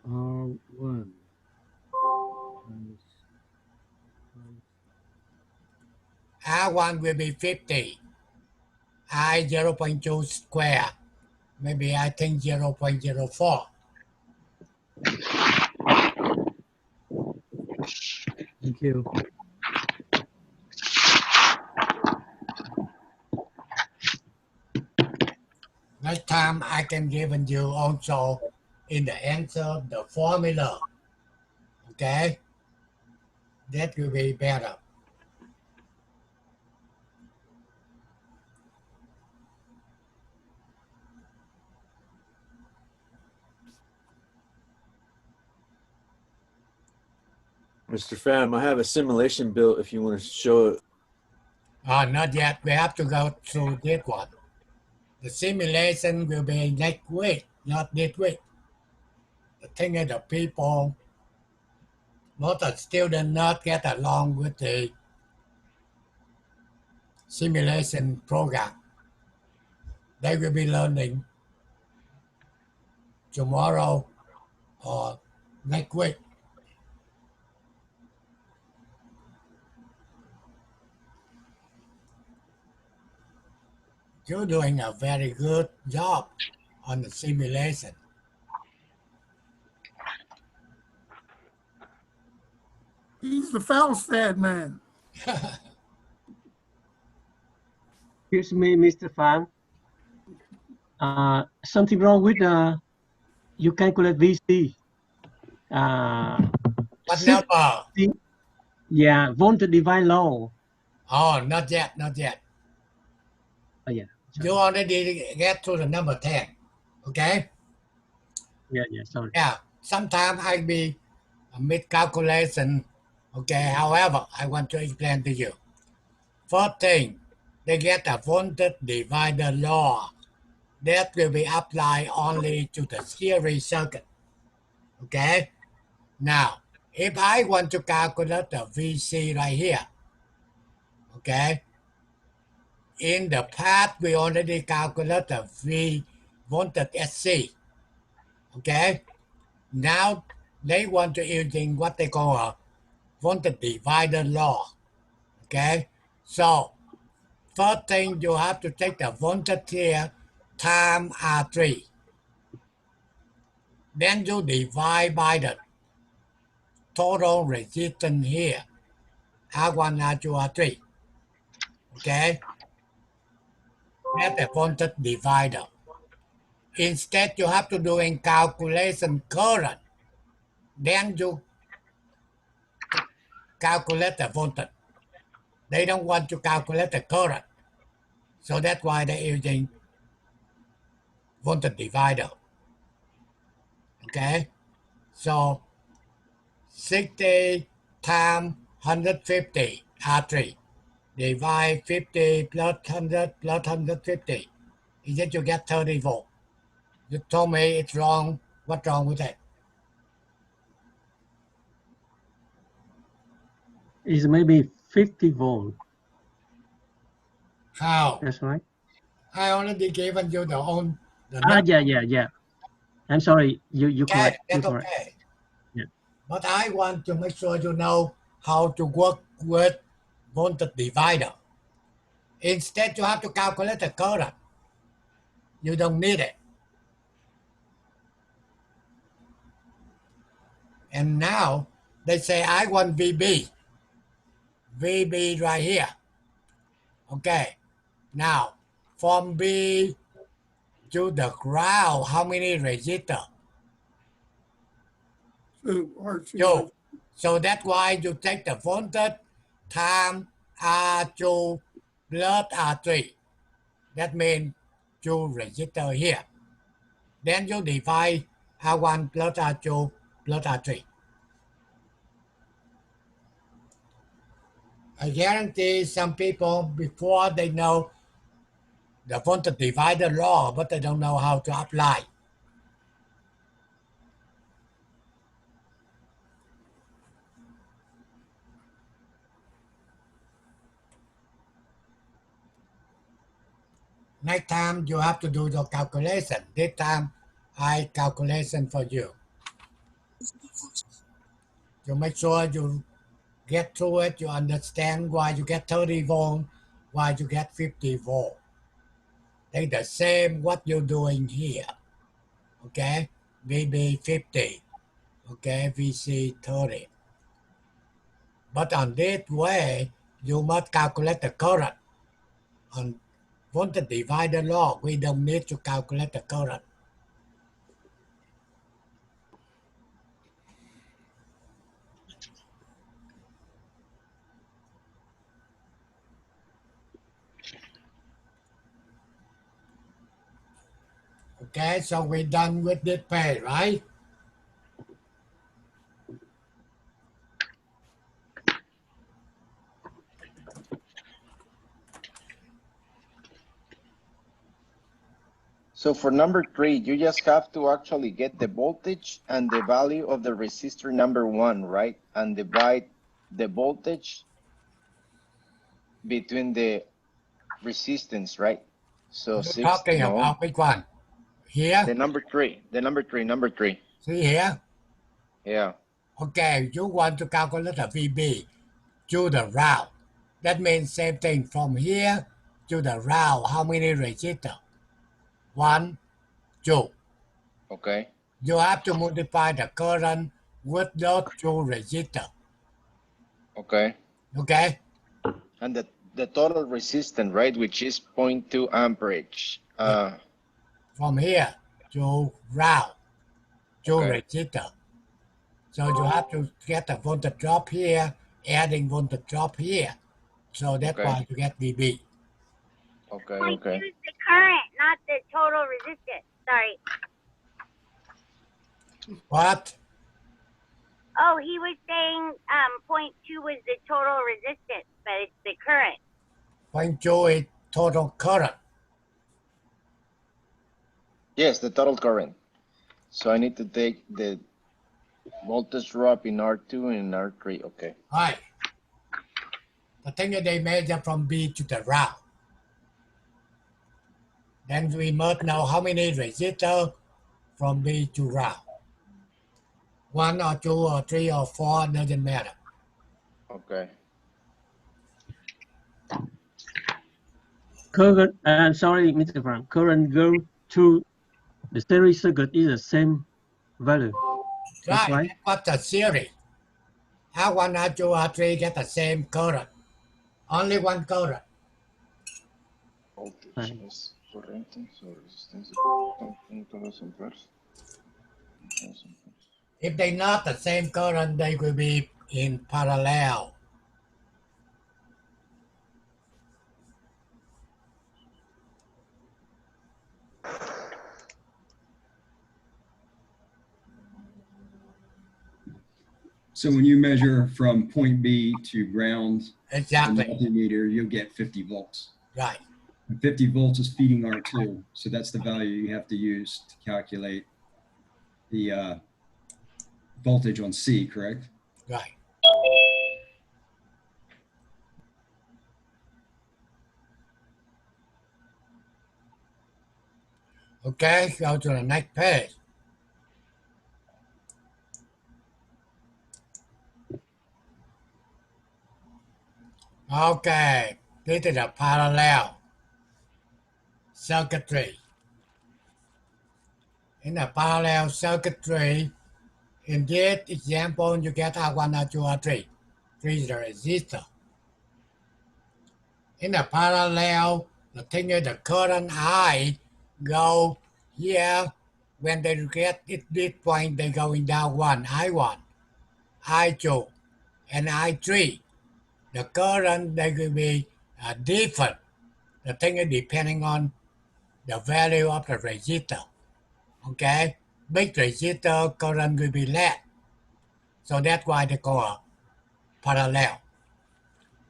R1. R1 will be 50. I 0.2 square. Maybe I think 0.04. Thank you. Next time I can give you also in the answer the formula. Okay? That will be better. Mr. Pham, I have a simulation built if you want to show it. Not yet. We have to go through this one. The simulation will be next week, not this week. The thing is, the people, most of the students not get along with the simulation program. They will be learning tomorrow or next week. You're doing a very good job on the simulation. He's the Falstad man. Excuse me, Mr. Pham. Something wrong with you calculate VC. What number? Yeah, voltage divide law. Oh, not yet, not yet. Oh, yeah. You already get to the number 10, okay? Yeah, sorry. Yeah, sometimes I be a miscalculation, okay? However, I want to explain to you. First thing, they get a voltage divider law that will be applied only to the series circuit, okay? Now, if I want to calculate the VC right here, okay? In the past, we already calculated the V voltage SC, okay? Now, they want to using what they call a voltage divider law, okay? So, first thing you have to take the voltage here times R3. Then you divide by the total resistance here, R1, R2, R3, okay? That's the voltage divider. Instead, you have to do in calculation current. Then you calculate the voltage. They don't want to calculate the current. So that's why they're using voltage divider. Okay? So 60 times 150 R3. Divide 50 plus 100 plus 150. Is that you get 30 volt. You told me it's wrong. What's wrong with that? It's maybe 50 volt. How? That's right. I already given you the Yeah. I'm sorry. You okay, correct. that's You correct. okay. Yeah. But I want to make sure you know how to work with voltage divider. Instead, you have to calculate the current. You don't need it. And now they say I want VB. VB right here. Okay. Now from B to the ground, how many resistors? 2 R2. Two. So that's why you take the voltage times R2 plus R3. That means 2 resistors here. Then you divide R1 plus R2 plus R3. I guarantee some people, before they know the voltage divider law, but they don't know how to apply. Next time you have to do your calculation. This time I calculation for you. You make sure you get through it, you understand why you get 30 volt, why you get 50 volt. They the same what you're doing here. Okay? VB 50. Okay, VC 30. But on this way, you must calculate the current. On voltage divider law, we don't need to calculate the current. Okay, so we're done with this page, right? So for number 3, you just have to actually get the voltage and the value of the resistor number 1, right? And divide the voltage between the resistance, right? So You're 6, talking no. about which one? Here? The number 3, number 3. See here? Yeah. Okay, you want to calculate the VB to the route. That means same thing from here to the route. How many resistors? 1, 2. Okay. You have to multiply the current with those 2 resistors. Okay. Okay? And the total resistance, right, which is 0.2 amperage. From here to route, 2 Okay. resistors. So you have to get the voltage drop here, adding voltage drop here. So that's Okay. why you get VB. Okay, Point okay. two is the current, not the total resistance. Sorry. What? Oh, he was saying point two was the total resistance, but it's the current. 0.2 is total current. Yes, the total current. So I need to take the voltage drop in R2 and R3. Okay. Right. The thing is they measure from B to the route. Then we must know how many resistors from B to route. 1 or 2 or 3 or 4 doesn't matter. Okay. Current, sorry, Mr. Frank, current go to the series circuit is the same value. That's Right. That's what the series. R1, R2, R3 get the same current. Only one current. Voltage es corriente sobre resistencia. If they not the same current, they will be in parallel. So when you measure from point B to ground, Exactly. the multimeter, you'll get 50 volts. Right. And 50 volts is feeding R2. So that's the value you have to use to calculate the voltage on C, correct? Right. Okay, go to the next page. Okay, this is a parallel circuitry. In a parallel circuitry, in this example, you get R1, R2, R3. 3 is the resistor. In a parallel, the thing is the current I go here. When they get it this point, they're going down one, I1, I2, and I3. The current, they will be different. The thing is depending on the value of the resistor. Okay? Big resistor current will be less. So that's why they call it parallel.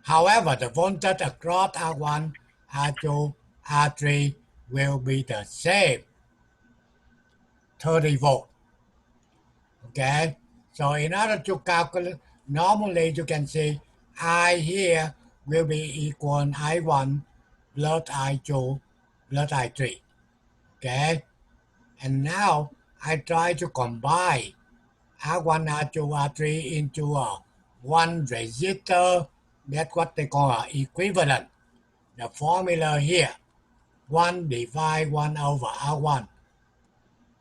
However, the voltage across R1, R2, R3 will be the same, 30 volt. Okay? So in order to calculate, normally you can see I here will be equal I1 plus I2 plus I3. Okay? And now I try to combine R1, R2, R3 into one resistor. That's what they call equivalent. The formula here, 1 divide 1 over R1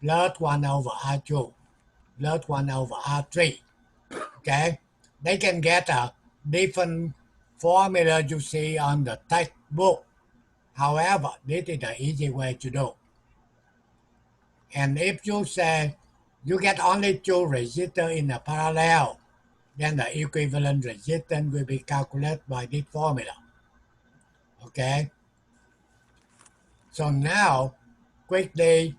plus 1 over R2 plus 1 over R3. Okay? They can get a different formula you see on the textbook. However, this is the easy way to do. And if you say you get only two resistors in a parallel, then the equivalent resistance will be calculated by this formula. Okay? So now, quickly,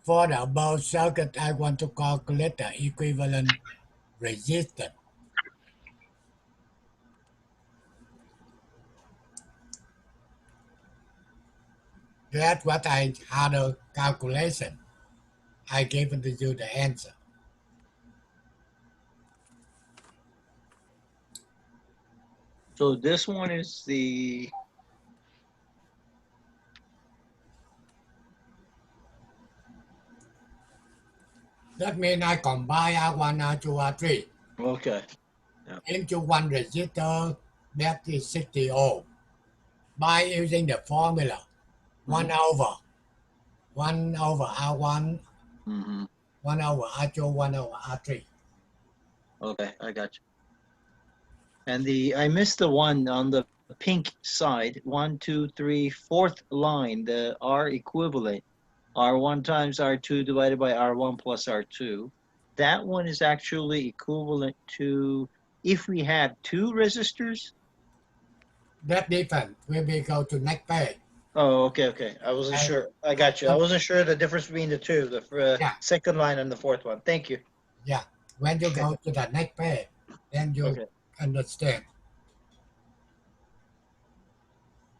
for the above circuit, I want to calculate the equivalent resistance. That's what I had a calculation. I gave to you the answer. So this one is the, That means I combine R1, R2, R3 okay. into one resistor that is 60 ohm by using the formula 1 over R1, 1 over R2, 1 over R3. Okay, I got you. And I missed the one on the pink side, 1, 2, 3, fourth line, the R equivalent, R1 times R2 divided by R1 plus R2. That one is actually equivalent to, if we have two resistors. That different when we go to next page. Oh, okay. I wasn't sure. I got you. I wasn't sure the difference between the two, the second line and the fourth one. Thank you. Yeah, when you go to the next page, then you understand.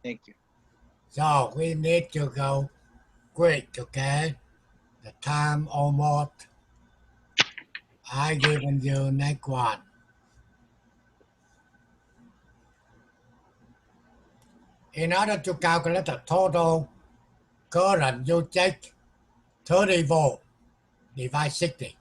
Thank you. So we need to go quick, okay? The time almost. I given you next one. In order to calculate the total current, you take 30 volt divide 60.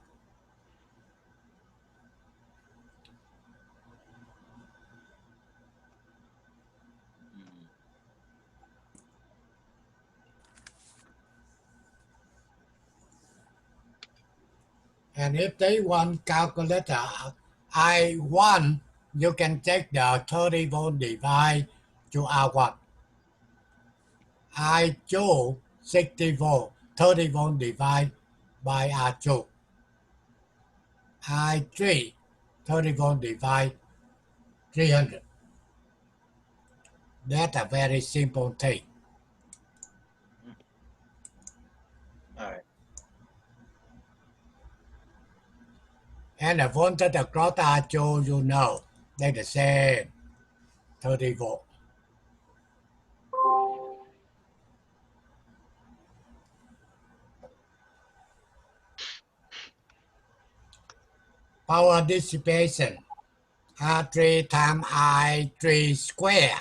And if they want calculator I1, you can take the 30 volt divide to R1. I2, 60 volt, 30 volt divide by R2. I3, 30 volt divide 300. That's a very simple thing. All right. And the voltage across R2, you know, they're the same, 30 volt. Power dissipation, R3 times I3 square.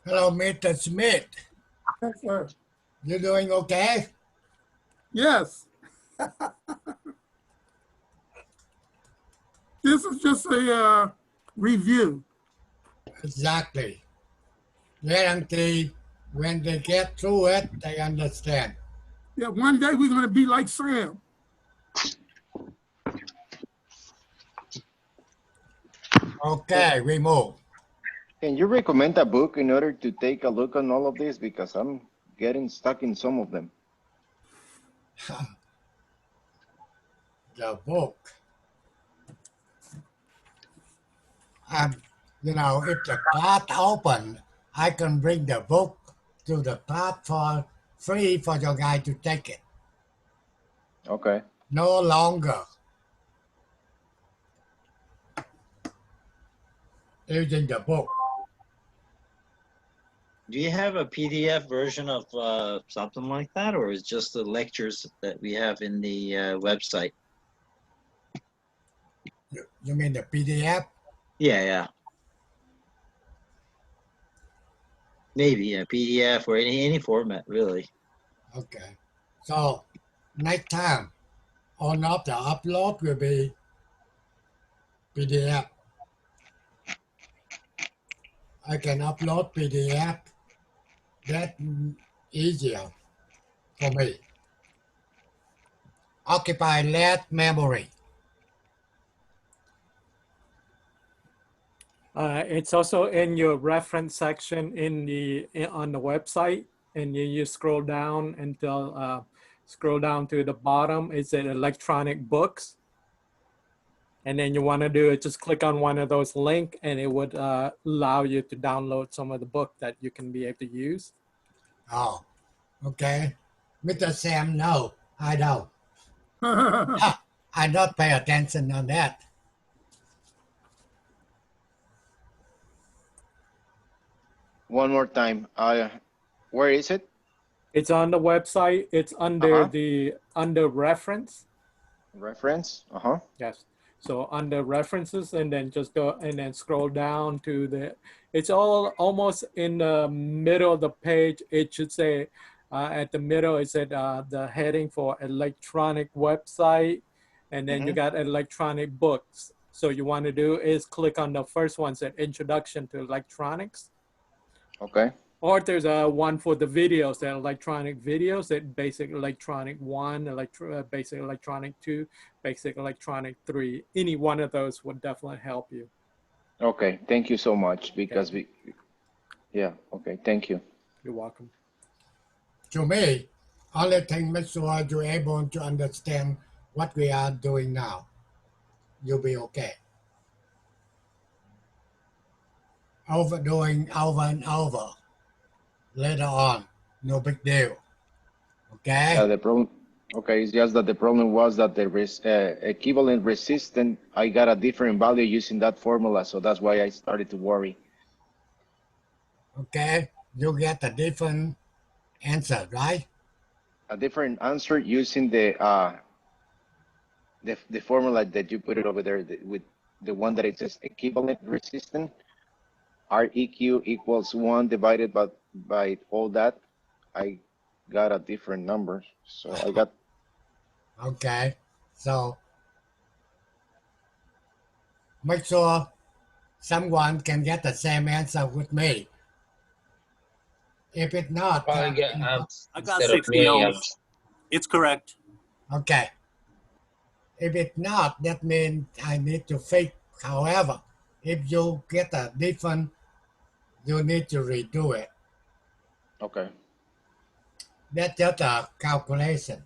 Hello, Mr. Smith. Yes, sir. You doing okay? Yes. This is just a review. Exactly. Guarantee when they get through it, they understand. Yeah, one day we're going to be like Sam. Okay, we move. Can you recommend a book in order to take a look on all of this? Because I'm getting stuck in some of them. The book. You know, if the class open, I can bring the book to the class for free for your guy to take it. Okay. No longer using the book. Do you have a PDF version of something like that, or is just the lectures that we have in the website? You mean the PDF? Yeah, yeah. Maybe a PDF or any format, really. Okay. So next time, all of the upload will be PDF. I can upload PDF. That's easier for me. Occupy less memory. It's also in your reference section on the website, and you scroll down until scroll down to the bottom. It's in electronic books, and then you want to do it. Just click on one of those links, and it would allow you to download some of the book that you can be able to use. Oh, okay. Mr. Sam, no, I don't. I don't pay attention on that. One more time. Where is it? It's on the website. It's under under reference. Reference. Yes. So under references, and then just go and then scroll down to it's all almost in the middle of the page. It should say at the middle, it said the heading for electronic website, and then you got electronic books. So you want to do is click on the first one, said Introduction to Electronics. Okay. Or there's one for the videos, the electronic videos, that basic electronic 1, basic electronic 2, basic electronic 3. Any one of those would definitely help you. Okay. Thank you so much. Because yeah. Okay. Thank you. You're welcome. To me, only thing make sure you're able to understand what we are doing now. You'll be okay. Overdoing over and over. Later on, no big deal. Okay? Yeah, the problem. Okay, it's just that the problem was that the equivalent resistance, I got a different value using that formula, so that's why I started to worry. Okay, you get a different answer, right? A different answer using the formula that you put it over there with the one that it says equivalent resistance. REQ equals 1 divided by all that. I got a different number, so I got. Okay, so make sure someone can get the same answer with me. If it's not, Probably get amps I got instead of 60 ohms. milliamps. It's correct. okay. If it's not, that means I need to fix. However, if you get a different, you need to redo it. Okay. That's just a calculation.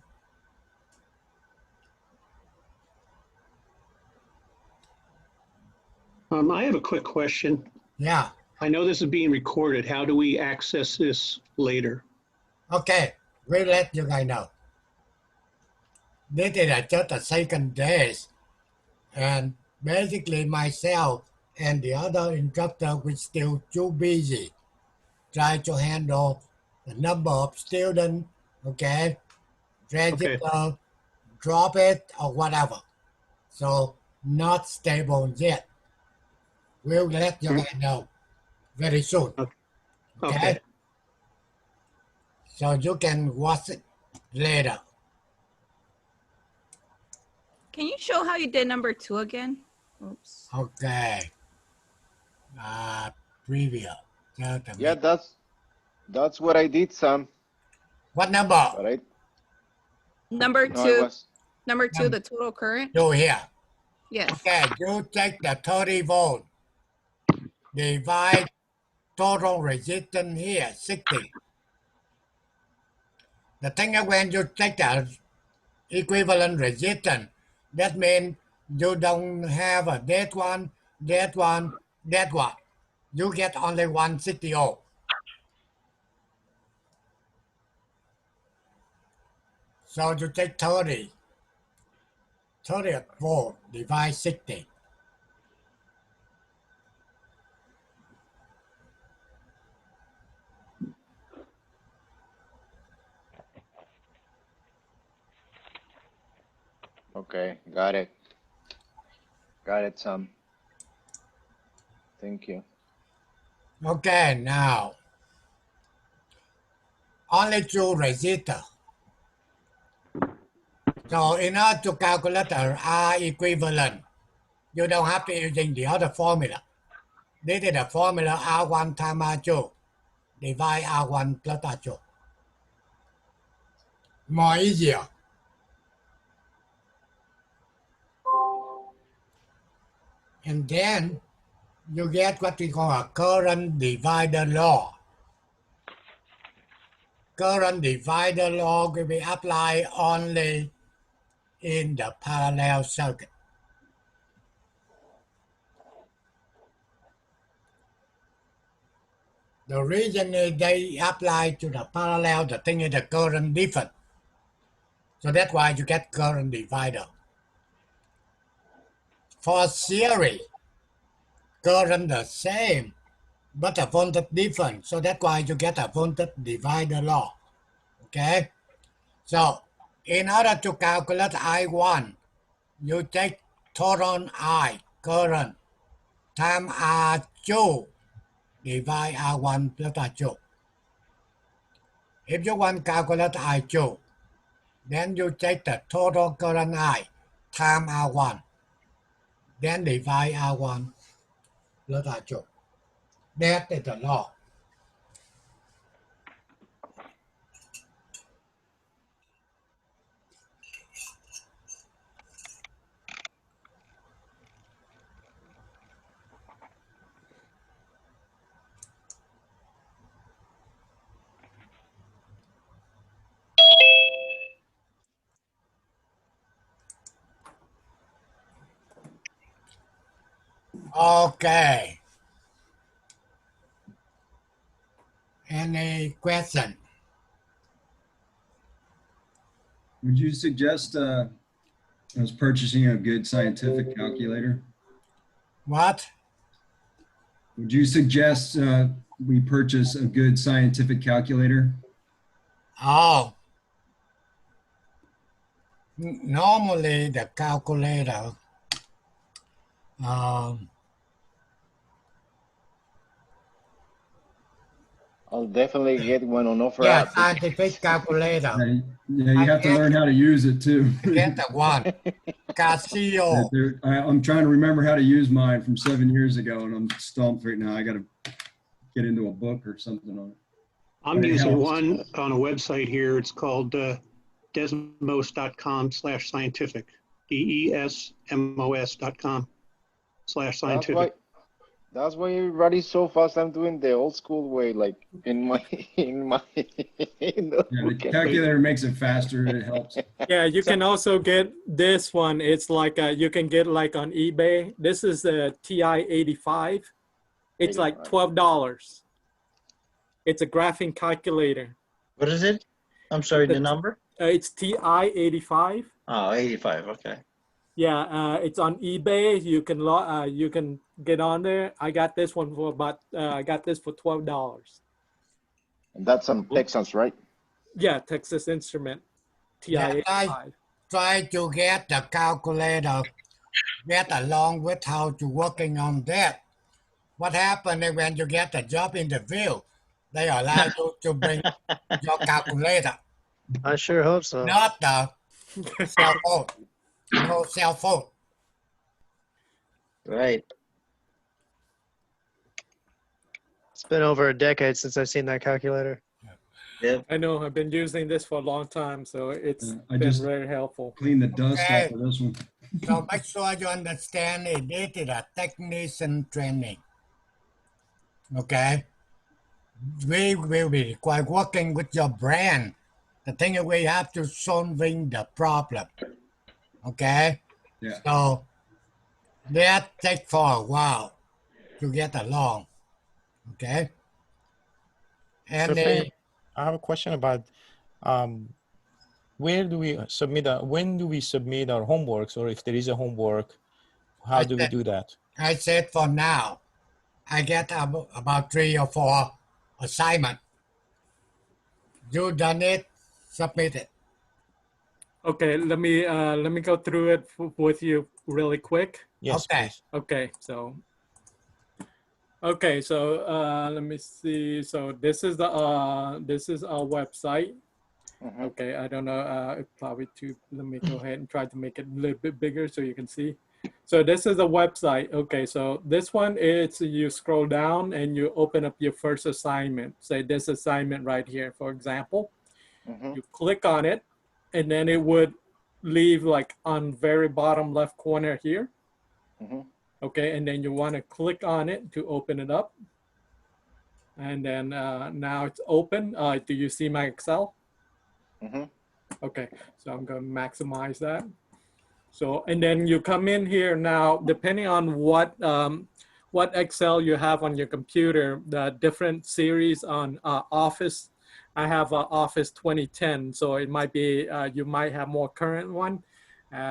I have a quick question. Yeah. I know this is being recorded. How do we access this later? Okay, we'll let you guys know. This is just a second days. And basically myself and the other instructor were still too busy trying to handle the number of students, okay, register, drop it, or whatever. So not stable yet. We'll let you guys know very soon. Okay? So you can watch it later. Can you show how you did number 2 again? Oops. Okay. Preview. Yeah, that's what I did, Sam. What number? But I Number no, 2. I was Number 2, the total current. You here. Yes. Okay, you take the 30 volt, divide total resistance here, 60. The thing is when you take the equivalent resistance, that means you don't have a that one, that one, that one. You get only 160 ohm. So you take 30 volt, divide 60. okay. Got it. Got it, Sam. Thank you. Okay, now, only two resistors. So in order to calculate the R equivalent, you don't have to using the other formula. This is the formula R1 times R2, divide R1 plus R2. More easier. And then you get what we call a current divider law. Current divider law will be applied only in the parallel circuit. The reason is they apply to the parallel, the thing is the current different. So that's why you get current divider. For series, current the same, but the voltage different. So that's why you get a voltage divider law. Okay? So in order to calculate I1, you take total I, current, times R2, divide R1 plus R2. If you want to calculate I2, then you take the total current I times R1, then divide R1 plus R2. That is the law. Okay. Any question? Would you suggest I was purchasing a good scientific calculator? What? Would you suggest we purchase a good scientific calculator? Oh. Normally the calculator I'll definitely get one on offer. yeah, scientific calculator. Yeah, you have to learn how to use it too. Get the one. Casio. I'm trying to remember how to use mine from 7 years ago, and I'm stumped right now. I got to get into a book or something on it. I'm using one on a website here. It's called desmos.com/scientific. DESMOS.com/scientific. That's why everybody's so fast. I'm doing the old school way, like the calculator makes it faster. It helps. Yeah, you can also get this one. It's like you can get like on eBay. This is the TI-85. It's like $12. It's a graphing calculator. What is it? I'm sorry, the number? It's TI-85. Oh, 85. Okay. Yeah, it's on eBay. You can get on there. I got this one for about I got this for $12. And that's on Texas, right? Yeah, Texas Instrument. TI-85. Try to get the calculator, get along with how to working on that. What happened is when you get the job interview, They allow you to bring your calculator, I sure hope so. not the cell phone. No cell phone. Right. It's been over a decade since I've seen that calculator. Yep. I know. I've been using this for a long time, so it's I been just very helpful. clean the dust Okay. off of this one. So make sure you understand it is a technician training. Okay? We will be required working with your brand. The thing is we have to solving the problem. Okay? Yeah. So that take for a while to get along. Okay? And Mr. Fan, I have a question about where do we submit when do we submit our homeworks, or if there is a homework, how do we do that? I said for now, I get about 3 or 4 assignment. You done it, submit it. Okay, let me go through it with you really quick. Yes, okay. please. Okay, so let me see. So this is our website. Okay, I don't know, probably let me go ahead and try to make it a little bit bigger so you can see. So this is the website. Okay, so this one is, you scroll down and you open up your first assignment. Say this assignment right here, for example. You click on it, and then it would leave like on very bottom left corner here. Okay, and then you want to click on it to open it up. And then now it's open. Do you see my Excel? Okay, so I'm going to maximize that. So, and then you come in here now, depending on what Excel you have on your computer, the different series on Office. I have Office 2010, so it might be, you might have more current one.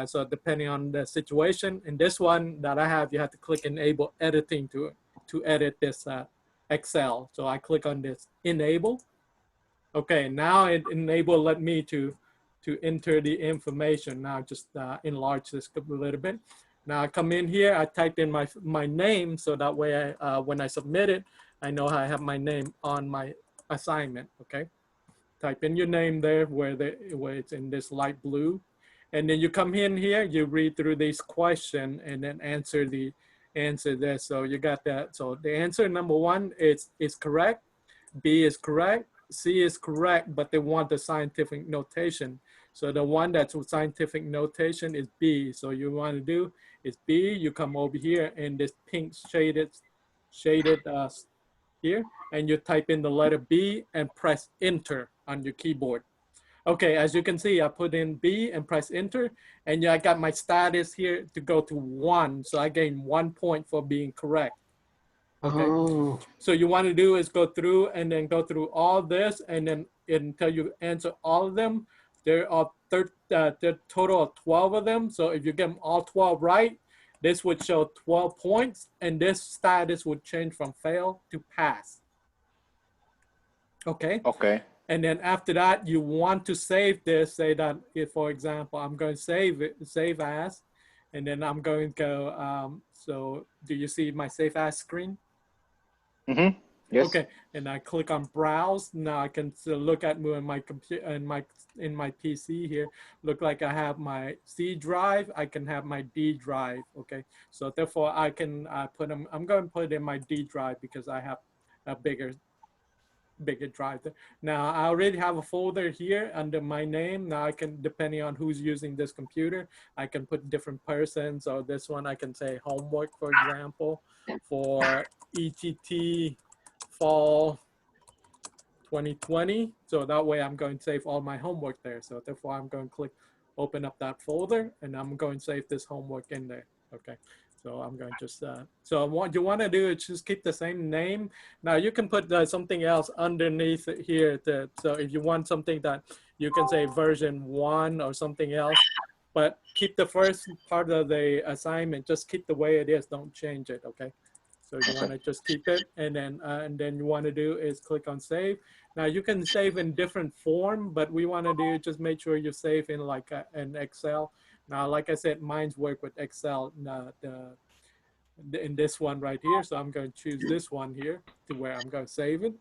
So depending on the situation, in this one that I have, you have to click Enable Editing to edit this Excel. So I click on this Enable. Okay, now it Enable let me to enter the information. Now just enlarge this a little bit. Now I come in here, I type in my name, so that way when I submit it, I know I have my name on my assignment. Okay, type in your name there where it's in this light blue, and then you come in here, you read through these questions and then answer this. So you got that. So the answer number 1 is correct, B is correct, C is correct, but they want the scientific notation. So the one that's with scientific notation is B. So you want to do is B, you come over here in this pink shaded here, and you type in the letter B and press enter on your keyboard. Okay, as you can see, I put in B and press enter, and I got my status here to go to 1. So I gain 1 point for being correct. Okay, so you want to do is go through and then go through all this, and then until you answer all of them. There are the total of 12 of them. So if you get them all 12 right, this would show 12 points, and this status would change from fail to pass. Okay. Okay. And then after that, you want to save this. Say that if, for example, I'm going to save as, and then I'm going to go. So do you see my save as screen? Yes. Okay, and I click on browse. Now I can look at my computer and in my PC here. Look like I have my C drive. I can have my D drive. Okay, so therefore I can put them. I'm going to put in my D drive because I have a bigger drive there. Now I already have a folder here under my name. Now I can, depending on who's using this computer, I can put different persons. Or this one I can say homework, for example, for ETT fall 2020. So that way I'm going to save all my homework there. So therefore I'm going to click open up that folder, and I'm going to save this homework in there. Okay. So I'm going to just, so what you want to do is just keep the same name. Now you can put something else underneath it here. So if you want something that you can say version 1 or something else, but keep the first part of the assignment, just keep the way it is. Don't change it, okay? So you want to just keep it, and then you want to do is click on save. Now you can save in different form, but we want to do just make sure you save in like an Excel. Now, like I said, mine's work with Excel in this one right here. So I'm going to choose this one here to where I'm going to save it.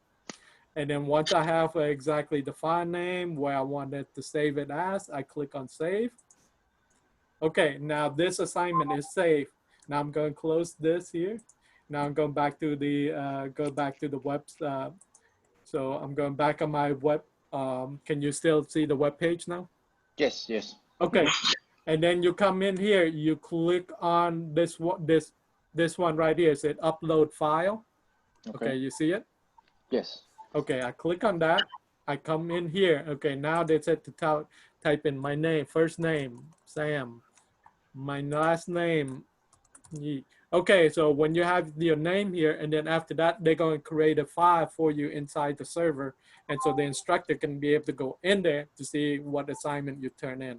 And then once I have exactly the file name where I wanted to save it as, I click on save. Okay, now this assignment is saved. Now I'm going to close this here. Now I'm going back to the web. So I'm going back on my web. Can you still see the web page now? Yes, yes. Okay, and then you come in here. You click on this one right here. It said upload file. Okay, you see it? Yes. Okay, I click on that. I come in here. Okay, now they said to type in my name, first name, Sam, my last name, Yi. Okay, so when you have your name here, and then after that, they're going to create a file for you inside the server. And so the instructor can be able to go in there to see what assignment you turn in.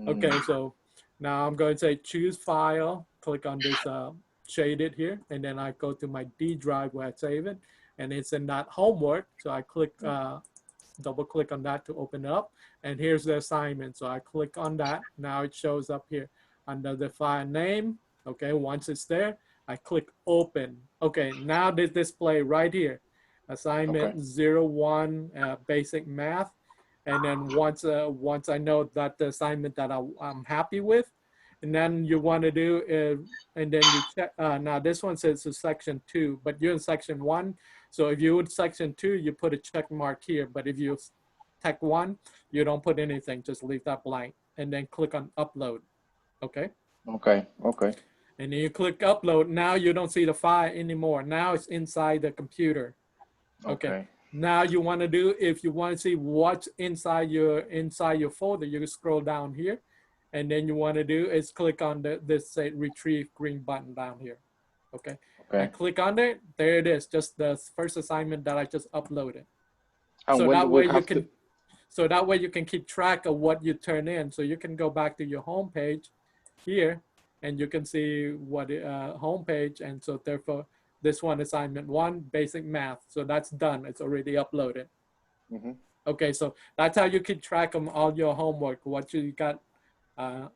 Okay, so now I'm going to say choose file, click on this shaded here, and then I go to my D drive where I save it. And it's in that homework. So I click, double click on that to open it up. And here's the assignment. So I click on that. Now it shows up here under the file name. Okay, once it's there, I click open. Okay, now this display right here, assignment 01, basic math. And then once I know that the assignment that I'm happy with, and then you want to do and then you check. Now this one says it's section 2, but you're in section 1. So if you would section 2, you put a check mark here. But if you tech 1, you don't put anything. Just leave that blank, and then click on upload. Okay. Okay. Okay. And then you click upload. Now you don't see the file anymore. Now it's inside the computer. Okay. Now you want to do, if you want to see what's inside your folder, you can scroll down here, and then you want to do is click on this say retrieve green button down here. Okay. I click on it. There it is. Just the first assignment that I just uploaded. And so when that do we way you have can, so that way you can keep track of what you turn in. So you can go back to your home page here, and you can see what home page. And so therefore, this one, assignment 1, basic math. So that's done. It's already uploaded. Okay, so that's how you keep track of all your homework, what you got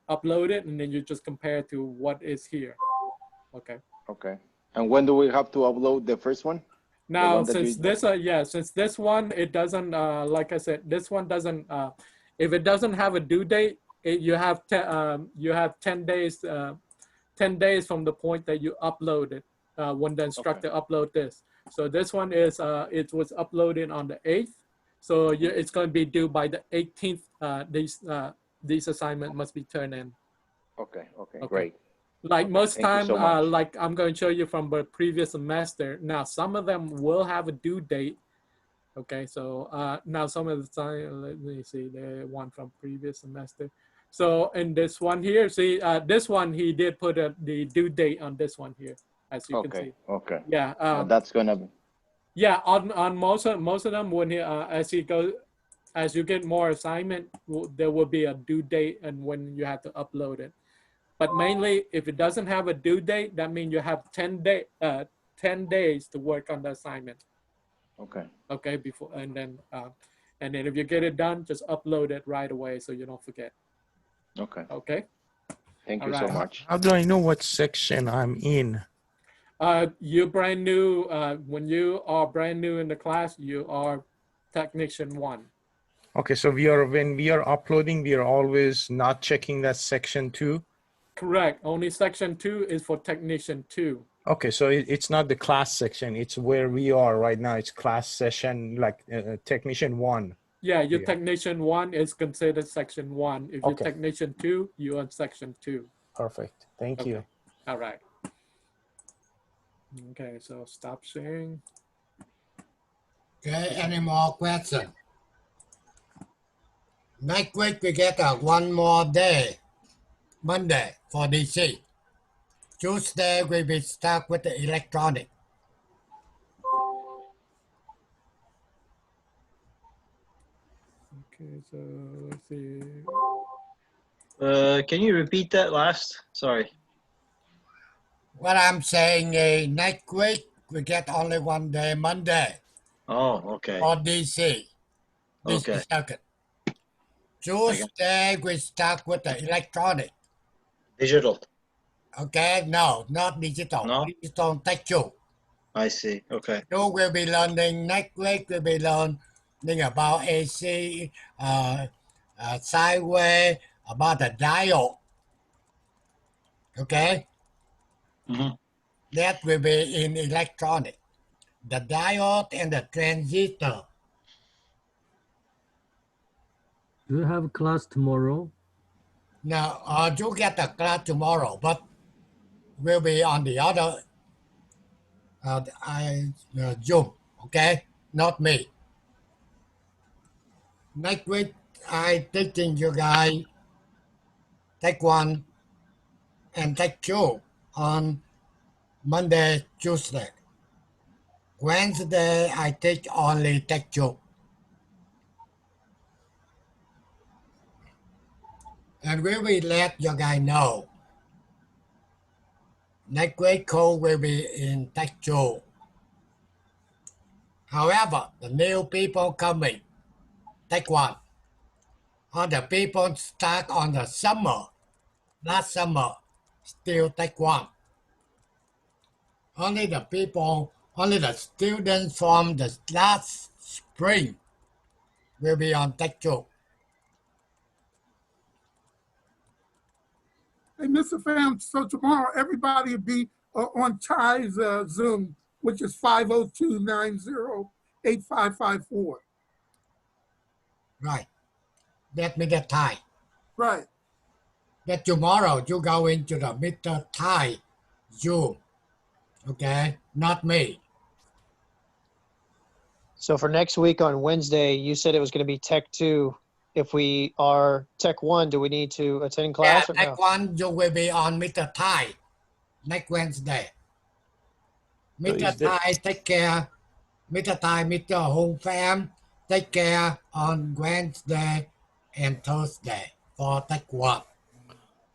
uploaded, and then you just compare to what is here. Okay. Okay. And when do we have to upload the first one? Now, since this, since this one, it doesn't, like I said, this one doesn't, if it doesn't have a due date, you have 10 days, 10 days from the point that you upload it, when the instructor upload this. So this one is, it was uploaded on the 8th. So it's going to be due by the 18th. These assignments must be turned in. Okay. Okay. Great. Like most time, so much. like I'm going to show you from the previous semester. Now, some of them will have a due date. Okay, so now some of the time, let me see, the one from previous semester. So in this one here, see, this one, he did put the due date on this one here, as you can see. Okay. Yeah. That's gonna be. Yeah, on most of them, when he, as you get more assignment, there will be a due date and when you have to upload it. But mainly, if it doesn't have a due date, that means you have 10 days to work on the assignment. Okay. Okay, before and then if you get it done, just upload it right away so you don't forget. Okay. Okay. Thank you so much. How do I know what section I'm in? You're brand new. When you are brand new in the class, you are technician 1. Okay, so when we are uploading, we are always not checking that section 2. Correct. Only section 2 is for technician 2. Okay, so it's not the class section. It's where we are right now. It's class session, like technician 1. Yeah, your technician 1 is considered section 1. If you're technician 2, you're on section 2. Perfect. Thank you. All right. Okay, so stop sharing. Okay, any more questions? Next week we get one more day, Monday for DC. Tuesday we will start with the electronic. Okay, so let's see. Can you repeat that last? Sorry. What I'm saying is next week we get only one day, Monday. Oh, okay. For DC. Okay. Circuit. Tuesday we start with the electronic. Digital. Okay, no, not digital. No? Digital textual. I see. Okay. You will be learning next week. We'll be learning about AC, sideway, about the diode. Okay, that will be in electronic. The diode and the transistor. Do you have class tomorrow? Now, you get the class tomorrow, but will be on the other Zoom. Okay, not me. Next week, I teaching you guys take 1 and take 2 on Monday, Tuesday. Wednesday, I teach only take 2. And we will let you guys know. Next week, code will be in take 2. However, the new people coming, take 1. Other people start on the summer. Last summer, still take 1. Only the students from the last spring will be on take 2. Hey, Mr. Pham, so tomorrow everybody will be on Ty's Zoom, which is 502-90-8554. Right. Let me get Thai. Right. That tomorrow you go into the Mr. Thai Zoom. Okay? Not me. So for next week on Wednesday, you said it was going to be Tech 2. If we are Tech 1, do we need to attend class or no? Next one you will be on Mr. Thai next Wednesday. Mr. Thai, take care. Mr. Thai, Mr. Hong Pham, take care on Wednesday and Thursday for Tech 1.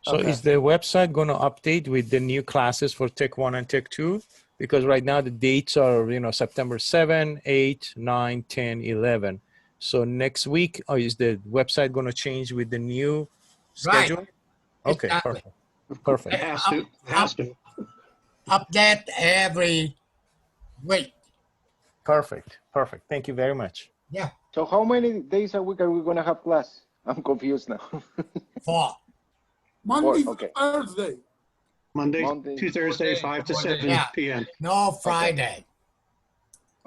So is the website going to update with the new classes for Tech 1 and Tech 2? Because right now the dates are, September 7, 8, 9, 10, 11. So next week, is the website going to change with the new schedule? Right. Okay, Exactly. perfect. It has to. Update every week. Perfect. Thank you very much. Yeah. So how many days a week are we going to have class? I'm confused now. 4. Monday okay. to Thursday. Monday to Thursday, 5 to 7 p.m. No Friday.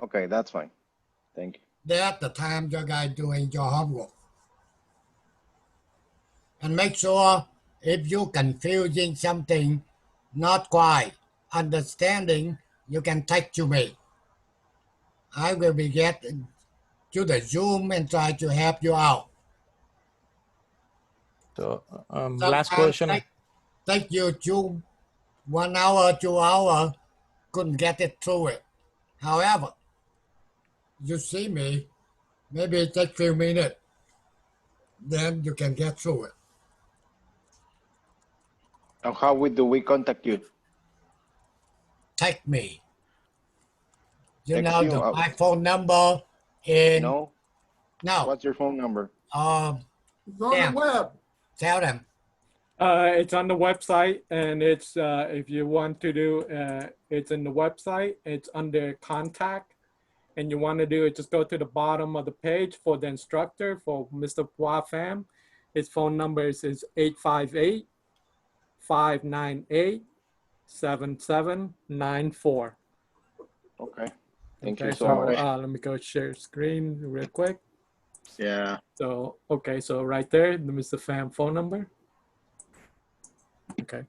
Okay, that's fine. Thank you. That's the time you guys doing your homework. And make sure if you confusing something, not quite understanding, you can text to me. I will be get to the Zoom and try to help you out. So last question. Take you 1 hour, 2 hours, couldn't get it through it. However, you see me, maybe it take few minutes, then you can get through it. And how do we contact you? Text me. You Text know you? my phone number in... No. No. What's your phone number? It's on the web. Tell them. It's on the website, and it's if you want to do it's in the website. It's under contact, and you want to do it, just go to the bottom of the page for the instructor for Mr. Pham. His phone number is 858-598-7794. Okay. Thank you Okay, so much. let me go share screen real quick. Yeah. So okay, so right there, the Mr. Pham phone number. Okay.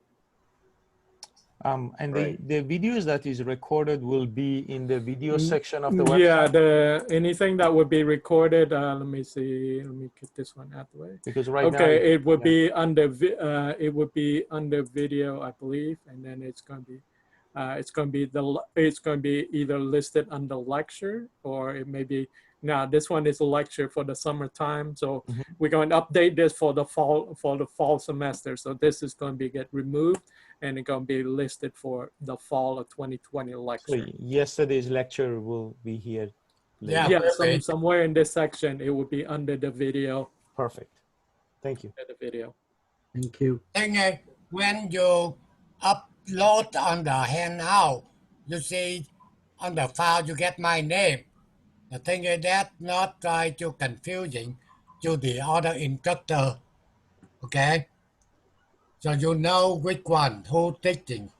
And the videos that is recorded will be in the video section of the website? Yeah, anything that would be recorded, let me see, let me get this one out the way. Because right now, it would be under video, I believe, and then it's going to be either listed under lecture, or it may be, now this one is a lecture for the summertime, so we're going to update this for the fall semester. So this is going to be get removed, and it's going to be listed for the fall of 2020 lecture. So yesterday's lecture will be here later. Yeah, somewhere in this section, it will be under the video. Perfect. Thank you. The video. Thank you. And when you upload on the handout, you see On the file, you get my name. The thing is that not try to confusing to the other instructor. Okay? So you know which one who teaching.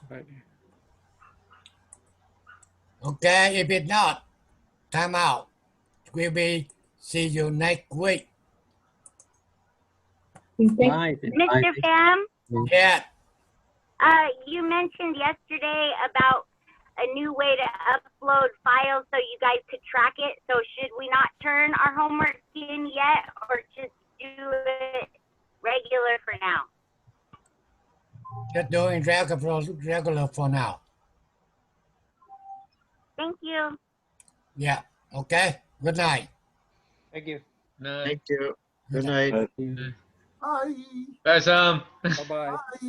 Right. Okay, if it's not, time out. We'll be see you next week. Right. Mr. Pham, Yeah. you mentioned yesterday about a new way to upload files so you guys could track it. So should we not turn our homework in yet, or just do it regular for now? Just doing regular for now. Thank you. Yeah. Okay. Good night. Thank you. Thank you. Good night. Bye. Bye, Sam. Bye-bye. Bye.